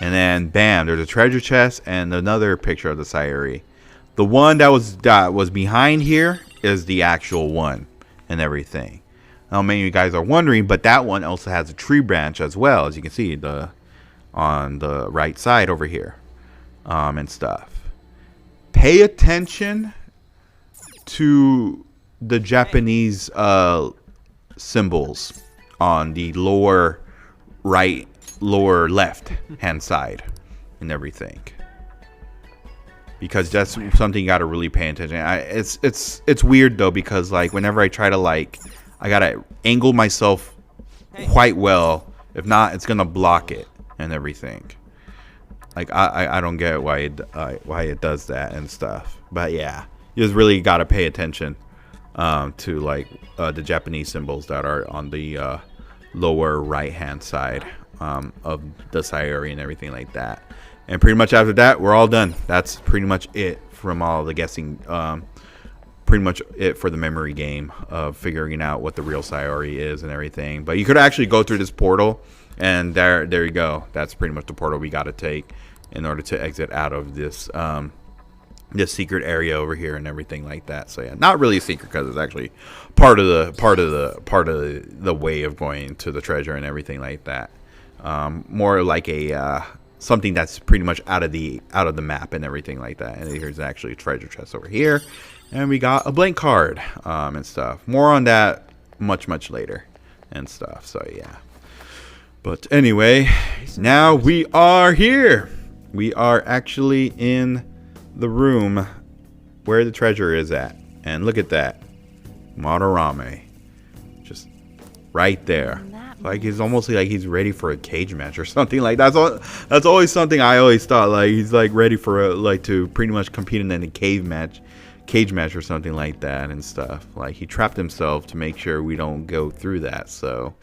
And then, bam, there's a treasure chest and another picture of the Sayuri. The one that was behind here is the actual one and everything. Now, many of you guys are wondering, but that one also has a tree branch as well, as you can see on the right side over here, and stuff. Pay attention to the Japanese symbols on the lower left hand side and everything, because that's something you got to really pay attention. It's weird though, because like whenever I try to I gotta angle myself quite well. If not, it's gonna block it and everything. Like I don't get why it does that and stuff. But yeah, you just really gotta pay attention to the Japanese symbols that are on the lower right hand side of the Sayuri and everything like that. And pretty much after that, we're all done. That's pretty much it from all the guessing. Pretty much it for the memory game of figuring out what the real Sayuri is and everything. But you could actually go through this portal, and there you go. That's pretty much the portal we got to take in order to exit out of this this secret area over here and everything like that. So yeah, not really a secret, because it's actually part of the way of going to the treasure and everything like that. More like a something that's pretty much out of the map and everything like that. And here's actually a treasure chest over here, and we got a blank card and stuff. More on that much later and stuff. So yeah, but anyway, now we are here. We are actually in the room where the treasure is at, and look at that, Madarame, just right there. Like he's almost like he's ready for a cage match or something. Like that's always something I always thought. Like he's like ready for to pretty much compete in a cage match or something like that and stuff. Like he trapped himself to make sure we don't go through that. So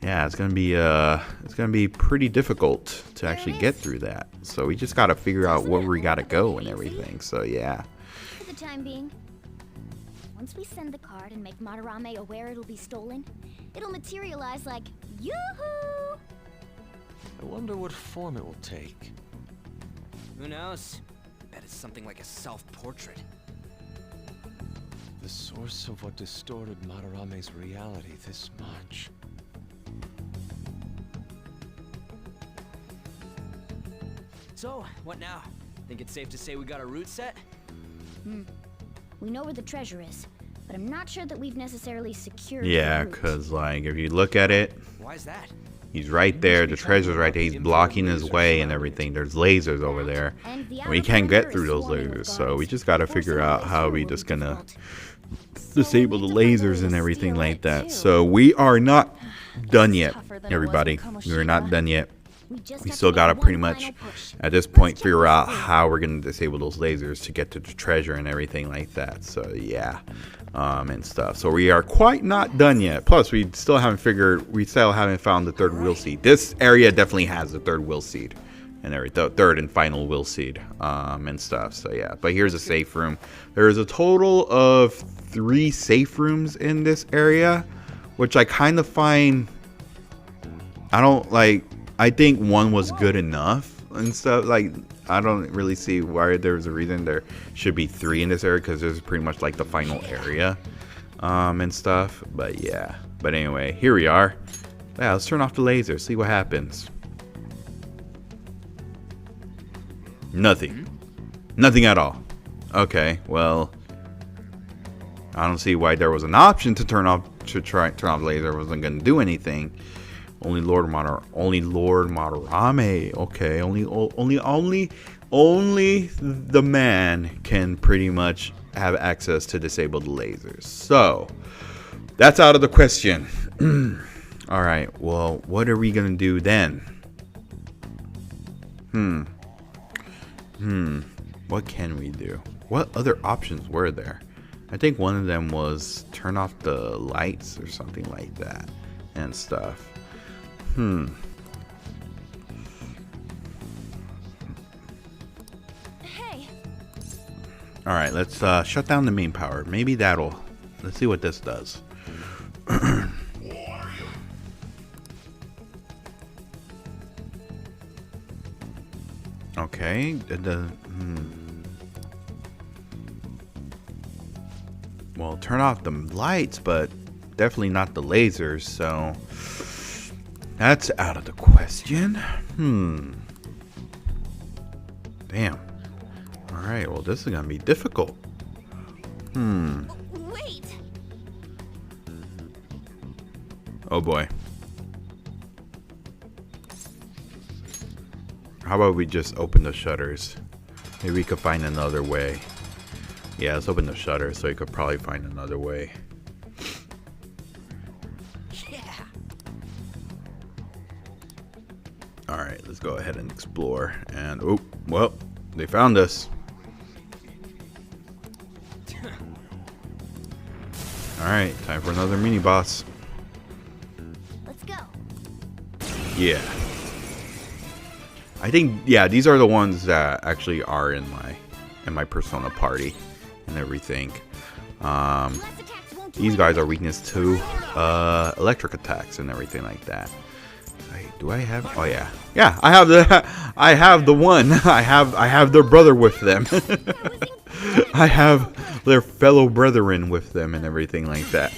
yeah, it's gonna be pretty difficult to actually get through that. So we just gotta figure out where we gotta go and everything. So yeah. For the time being, once we send the card and make Madarame aware it'll be stolen, it'll materialize like yoo-hoo! I wonder what form it will take. Who knows? Bet it's something like a self-portrait. The source of what distorted Madarame's reality this much. So, what now? Think it's safe to say we got a route set? We know where the treasure is, but I'm not sure that we've necessarily secured Yeah, the route. because like if you look at it, Why is that? he's right there. The treasure's right there. He's blocking his way and everything. There's lasers over there. And the And we can't outer get through perimeter those is swarming with lasers. So we guards, just got to forcing figure our out way how through we will just be gonna difficult. disable the So we need to lasers find and a way to everything steal like it, that. too. So we are not done yet, tougher than it was everybody. in We're not Kamoshida. done yet. we still gotta pretty much at this point figure out how we're gonna disable those lasers to get to the treasure and everything like that. So yeah, and stuff. So we are quite not done yet. Plus we still haven't found the third will seed. This area definitely has the third will seed and the third and final will seed and stuff. So yeah, but here's a safe room. There is a total of 3 safe rooms in this area, which I kind of find, I think one was good enough and stuff. Like, I don't really see why there's a reason there should be 3 in this area, because this is pretty much like the final area and stuff. But yeah, but anyway, here we are. Yeah, let's turn off the laser, see what happens. Nothing at all. Okay, well, I don't see why there was an option to turn off the laser. It wasn't gonna do anything. Only Lord Madarame. Okay, only the man can pretty much have access to disable the lasers. So that's out of the question. All right. Well, what are we gonna do then? What can we do? What other options were there? I think one of them was turn off the lights or something like that and stuff. Hey. All right, let's shut down the main power. Maybe that'll. Let's see what this does. Okay. Well, turn off the lights, but definitely not the lasers. So that's out of the question. Damn. All right. Well, this is gonna be difficult. Wait. Oh boy. How about we just open the shutters? Maybe we could find another way. Yeah, let's open the shutters so you could probably find another way. Yeah. Alright, let's go ahead and explore. And, oh, well, they found us. Alright, time for another mini boss. Let's go. Yeah. I think, yeah, these are the ones that actually are in my persona party and everything. These guys are weakness to electric attacks and everything like that. Do I have? Oh yeah, yeah. I have the one. I have their brother with them. I have their fellow brethren with them and everything like that.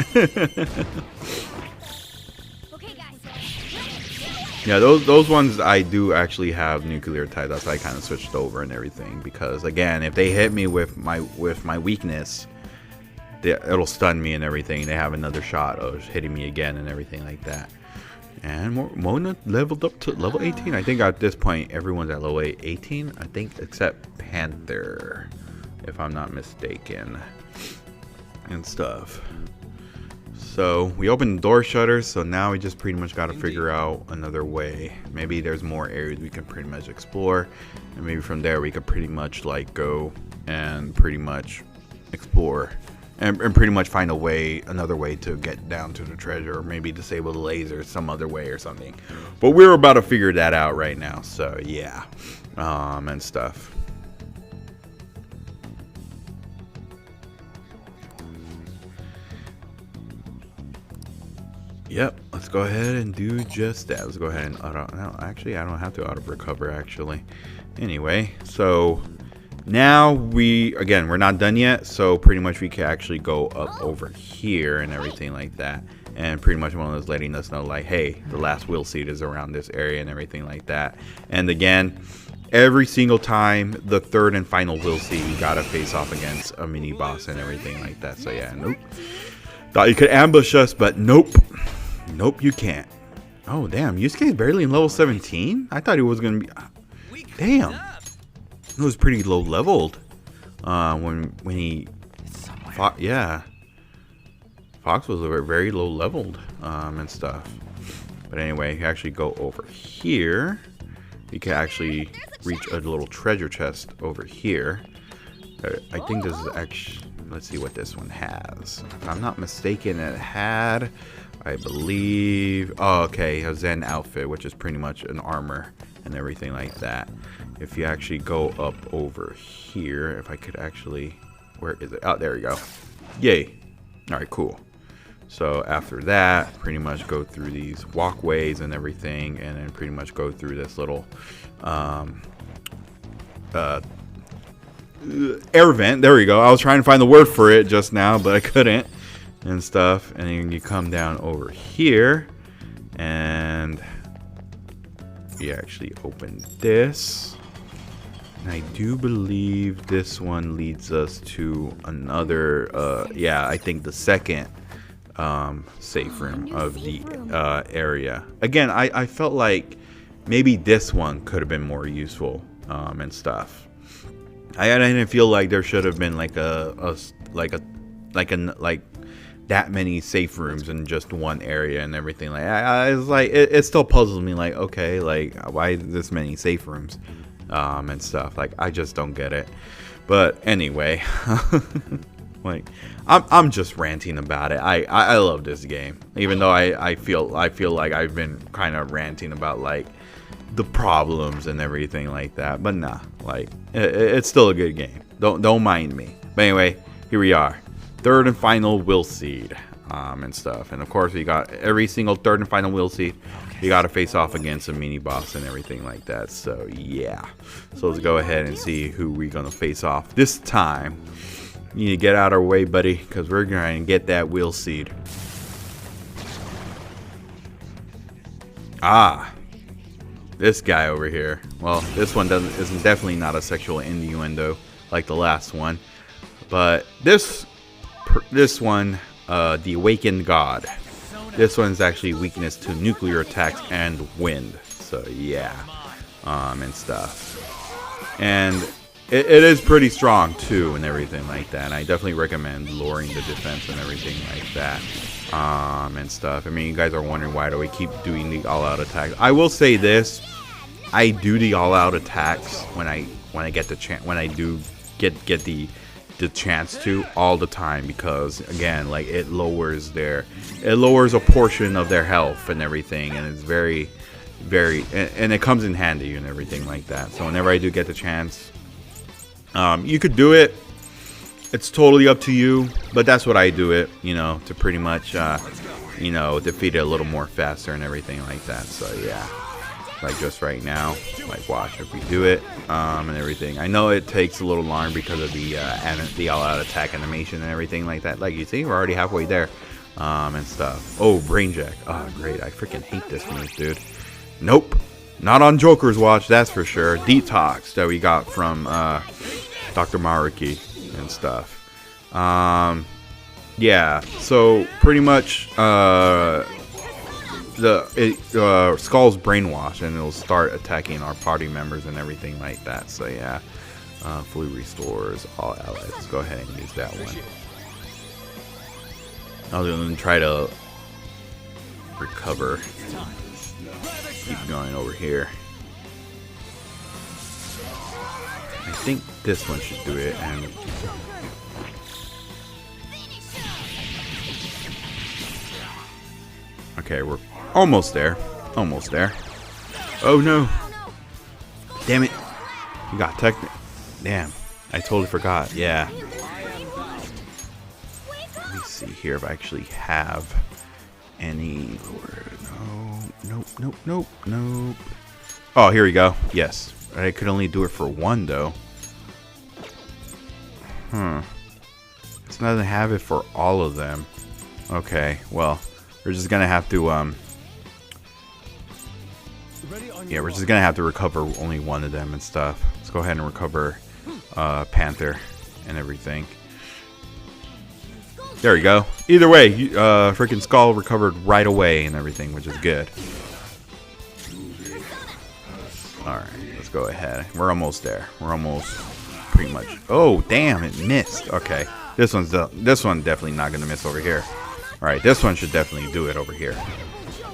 Yeah, those ones I do actually have nuclear type. That's why I kind of switched over and everything, because again, if they hit me with my weakness, it'll stun me and everything. They have another shot of hitting me again and everything like that. And Mona leveled up to level 18. I think at this point everyone's at level 18. I think except Panther, if I'm not mistaken, and stuff. So we opened the door shutters, so now we just pretty much got to figure out another way. Maybe there's more areas we can pretty much explore, and maybe from there we could pretty much like go and pretty much explore and pretty much find another way to get down to the treasure, or maybe disable the laser some other way or something. But we're about to figure that out right now, so yeah, and stuff. Yep, let's go ahead and do just that. Let's go ahead and actually I don't have to auto recover actually. Anyway, so now we're not done yet, so pretty much we can actually go up over here and everything like that, and pretty much one is letting us know like, hey, the last will seed is around this area and everything like that. And again, every single time the third and final will seed, you gotta face off against a mini boss and everything like that. So yeah, nope. Thought you could ambush us, but nope. Nope, you can't. Oh, damn. Yusuke is barely in level 17? I thought he was going to be... Damn. It was pretty low leveled. When he... Yeah. Fox was very low leveled and stuff. But anyway, actually go over here. you can actually reach a little treasure chest over here. I think this is actually, let's see what this one has. If I'm not mistaken, it had, I believe, oh, okay, a Zen outfit, which is pretty much an armor and everything like that. If you actually go up over here, if I could actually, where is it? Oh, there we go. Yay. All right, cool. So after that, pretty much go through these walkways and everything, and then pretty much go through this little air vent. There we go. I was trying to find the word for it just now, but I couldn't, and stuff. And then you come down over here, and you actually open this. And I do believe this one leads us to another, yeah, I think the second safe room of the area. Again, I felt like maybe this one could have been more useful and stuff. I didn't feel like there should have been like that many safe rooms in just one area and everything. Like I was like, it still puzzles me. Like, okay, like why this many safe rooms and stuff? Like I just don't get it. But anyway, like I'm just ranting about it. I love this game, even though I feel like I've been kind of ranting about like the problems and everything like that. But nah, like it's still a good game. Don't mind me. But anyway, here we are, third and final will seed and stuff. And of course, we got every single third and final will seed. You got to face off against a mini boss and everything like that. So yeah, so let's go ahead and see who we're gonna face off this time. You need to get out of our way, buddy, because we're going to get that will seed. Ah, this guy over here. Well, this one isn't definitely not a sexual innuendo like the last one, but this one, the Awakened God. This one's actually weakness to nuclear attacks and wind. So yeah, and stuff. And it is pretty strong too and everything like that. And I definitely recommend lowering the defense and everything like that and stuff. I mean, you guys are wondering why do we keep doing the all-out attacks. I will say this, I do the all-out attacks when I get the chance, when I do get the chance to, all the time, because again, like it lowers a portion of their health and everything, and it's very and it comes in handy and everything like that. So whenever I do get the chance, you could do it. It's totally up to you, but that's what I do it, you know, to pretty much, you know, defeat it a little more faster and everything like that. So yeah, like just right now, like watch if we do it, and everything. I know it takes a little longer because of the all-out attack animation and everything like that. Like you see, we're already halfway there, and stuff. Oh, brain jack. Oh, great. I freaking hate this move, dude. Nope. Not on Joker's watch, that's for sure. Detox that we got from Dr. Maruki and stuff. Yeah, so pretty much Skull's brainwash, and it'll start attacking our party members and everything like that. So yeah, fully restores all allies. Let's go ahead and use that one. I'll then try to recover. Keep going over here. I think this one should do it. And okay, we're almost there. Almost there. Oh no! Damn it! You got technic. Damn! I totally forgot. Yeah. Let me see here if I actually have any. Nope. Oh, here we go. Yes. I could only do it for one though. It doesn't have it for all of them. Okay, well, we're just gonna have to yeah, we're just gonna have to recover only one of them and stuff. Let's go ahead and recover Panther and everything. There we go. Either way, freaking Skull recovered right away and everything, which is good. Alright, let's go ahead. We're almost there. We're almost pretty much. Oh, damn, it missed. Okay. This one definitely not going to miss over here. Alright, this one should definitely do it over here.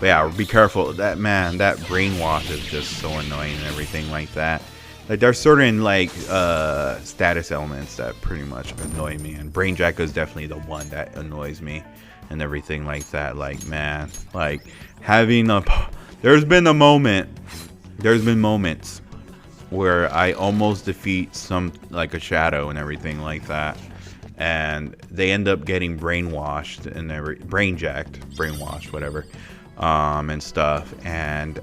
But yeah, be careful. That man, that brainwash is just so annoying and everything like that. Like there's certain like status elements that pretty much annoy me, and Brainjack is definitely the one that annoys me and everything like that. Like man, like having a there's been moments where I almost defeat some like a shadow and everything like that, and they end up getting brainwashed and brainwashed, whatever, and stuff, and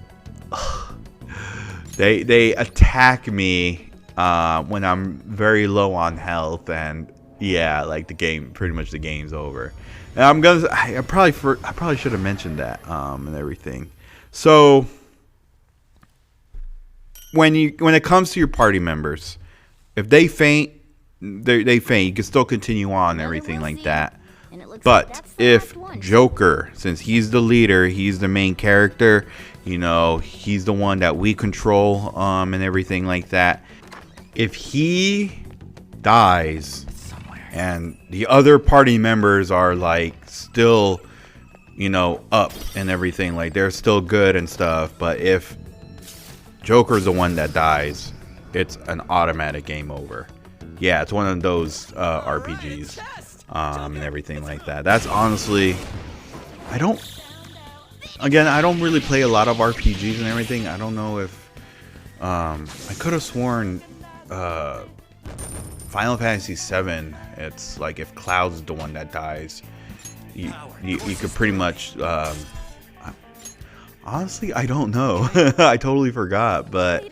they attack me when I'm very low on health, and yeah, like pretty much the game's over. And I probably should have mentioned that and everything. So when it comes to your party members, if they faint, they faint. You can still continue on and everything like that. But if Joker, since he's the leader, he's the main character, you know, he's the one that we control and everything like that. If he dies and the other party members are like still, you know, up and everything, like they're still good and stuff, but if Joker's the one that dies, it's an automatic game over. Yeah, it's one of those RPGs and everything like that. That's honestly, I don't really play a lot of RPGs and everything. I don't know if I could have sworn Final Fantasy VII, it's like if Cloud's the one that dies, you could pretty much honestly, I don't know. I totally forgot, but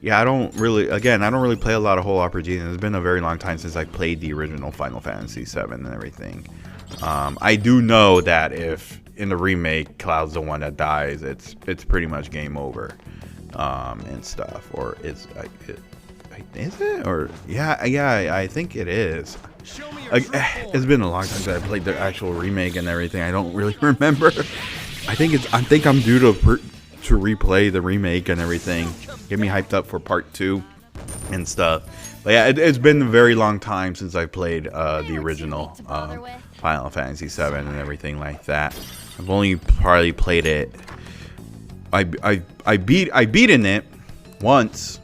yeah, I don't really play a lot of whole RPGs, and it's been a very long time since I played the original Final Fantasy VII and everything. I do know that if in the remake Cloud's the one that dies, it's pretty much game over and stuff. Or is it? Or yeah, I think it is. It's been a long time since I played the actual remake and everything. I don't really remember. I think I'm due to replay the remake and everything. Get me hyped up for part 2 and stuff. But yeah, it's been a very long time since I played the original Final Fantasy VII and everything like that. I've only probably played it. I beaten it once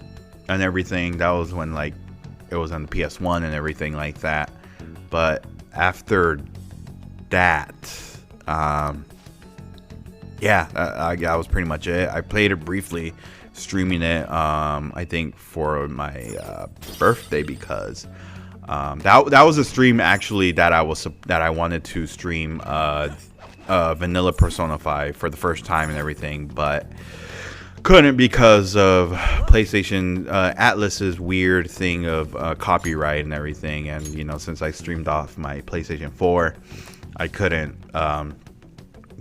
and everything. That was when like it was on the PS1 and everything like that. But after that, yeah, that was pretty much it. I played it briefly, streaming it, I think for my birthday, because that was a stream actually that I wanted to stream vanilla Persona 5 for the first time and everything, but couldn't because of PlayStation Atlas's weird thing of copyright and everything, and you know, since I streamed off my PlayStation 4, I couldn't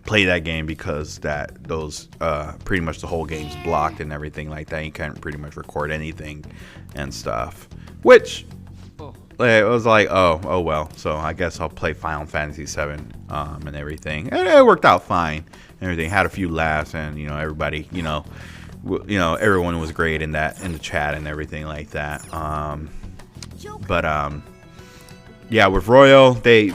play that game because those pretty much the whole game's blocked and everything like that. You can't pretty much record anything and stuff, which it was like, oh well, so I guess I'll play Final Fantasy VII and everything, and it worked out fine and everything. Had a few laughs, and you know, everybody, you know, everyone was great in the chat and everything like that. But yeah, with Royal, they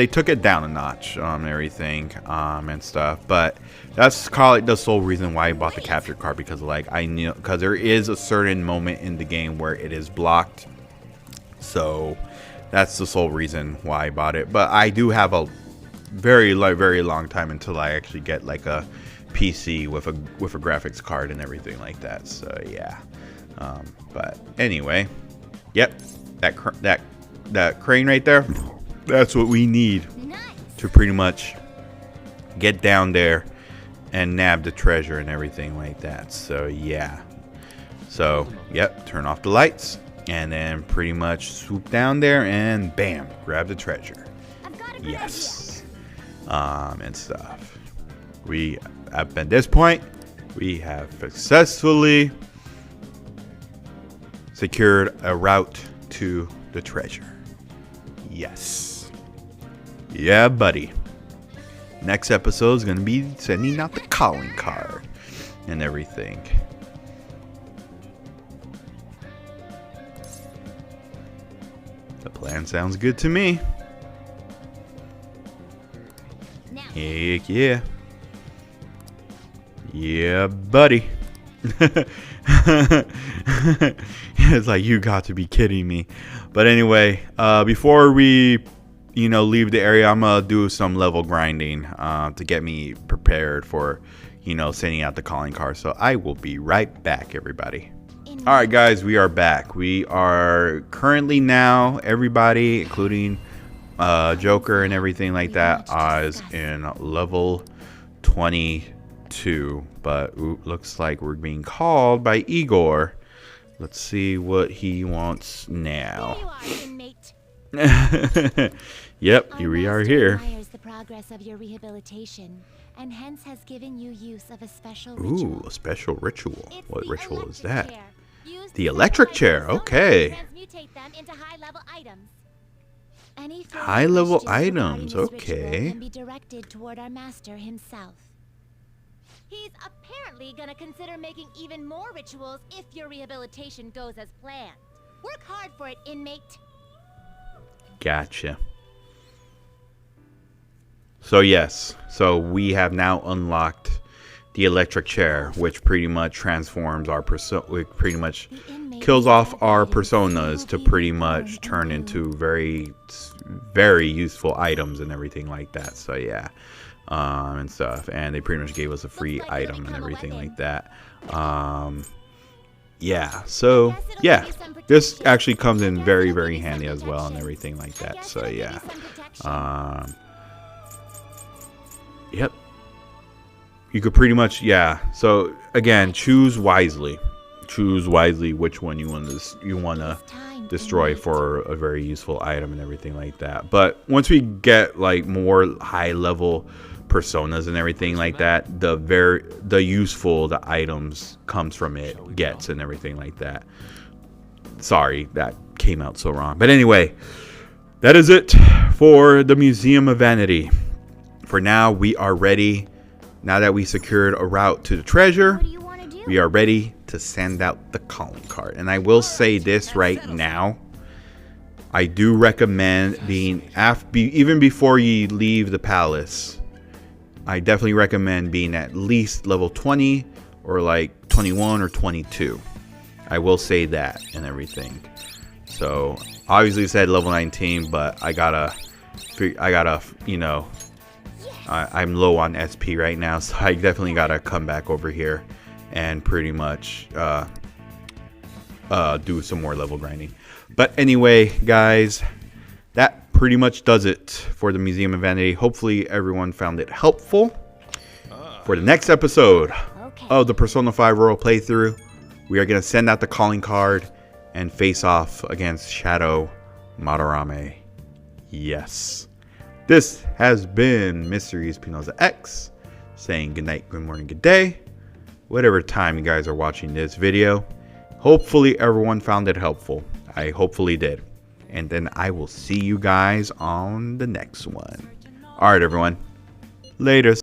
took it down a notch and everything and stuff. But that's probably the sole reason why I bought the capture card, because like I knew, because there is a certain moment in the game where it is blocked. So that's the sole reason why I bought it. But I do have a very long time until I actually get like a PC with a graphics card and everything like that. So yeah. But anyway, yep, that crane right there, that's what we need to pretty much get down there and nab the treasure and everything like that. So yeah, so yep, turn off the lights and then pretty much swoop down there and bam, grab the treasure. Yes. And stuff. At this point, we have successfully secured a route to the treasure. Yes. Yeah, buddy. Next episode is going to be sending out the calling card and everything. The plan sounds good to me. Heck yeah. Yeah, buddy. It's like, you got to be kidding me. But anyway, before we leave the area, I'm gonna do some level grinding to get me prepared for sending out the calling card. So I will be right back, everybody. All right, guys, we are back. We are currently now, everybody, including Joker and everything like that, is in level 22. But looks like we're being called by Igor. Let's see what he wants now. Yep, here we are here. The progress of your rehabilitation, and hence has given you use of a special ritual. Ooh, a special ritual. What ritual is that? The electric chair, okay. Transmutate them into high-level items. Any High-level questions items, regarding this ritual okay. can be directed toward our master himself. He's apparently gonna consider making even more rituals if your rehabilitation goes as planned. Work hard for it, inmate. Gotcha. So yes, so we have now unlocked the electric chair, which pretty much transforms our pretty much kills off our personas to pretty much turn into very, very useful items and everything like that. So yeah, and stuff, and they pretty much gave us a free item and everything like that. Yeah, so yeah, this actually comes in very, very handy as well and everything like that. So yeah, yep. You could pretty much, yeah. So again, choose wisely. Choose wisely which one you want to destroy for a very useful item and everything like that. But once we get like more high level personas and everything like that, the useful the items comes from it gets and everything like that. Sorry, that came out so wrong. But anyway, that is it for the Museum of Vanity. For now, we are ready. Now that we secured a route to the treasure, we are ready to send out the calling card. And I will say this right now. I do recommend even before you leave the palace, I definitely recommend being at least level 20 or like 21 or 22. I will say that and everything. So obviously said level 19, but I gotta, I'm low on SP right now, so I definitely gotta come back over here and pretty much do some more level grinding. But anyway, guys, that pretty much does it for the Museum of Vanity. Hopefully everyone found it helpful. For the next episode of the Persona 5 Royal playthrough, we are going to send out the calling card and face off against Shadow Madarame. Yes. This has been Mr. ESPnozax saying good night, good morning, good day, whatever time you guys are watching this video. Hopefully everyone found it helpful. I hopefully did. And then I will see you guys on the next one. Alright, everyone. Laters.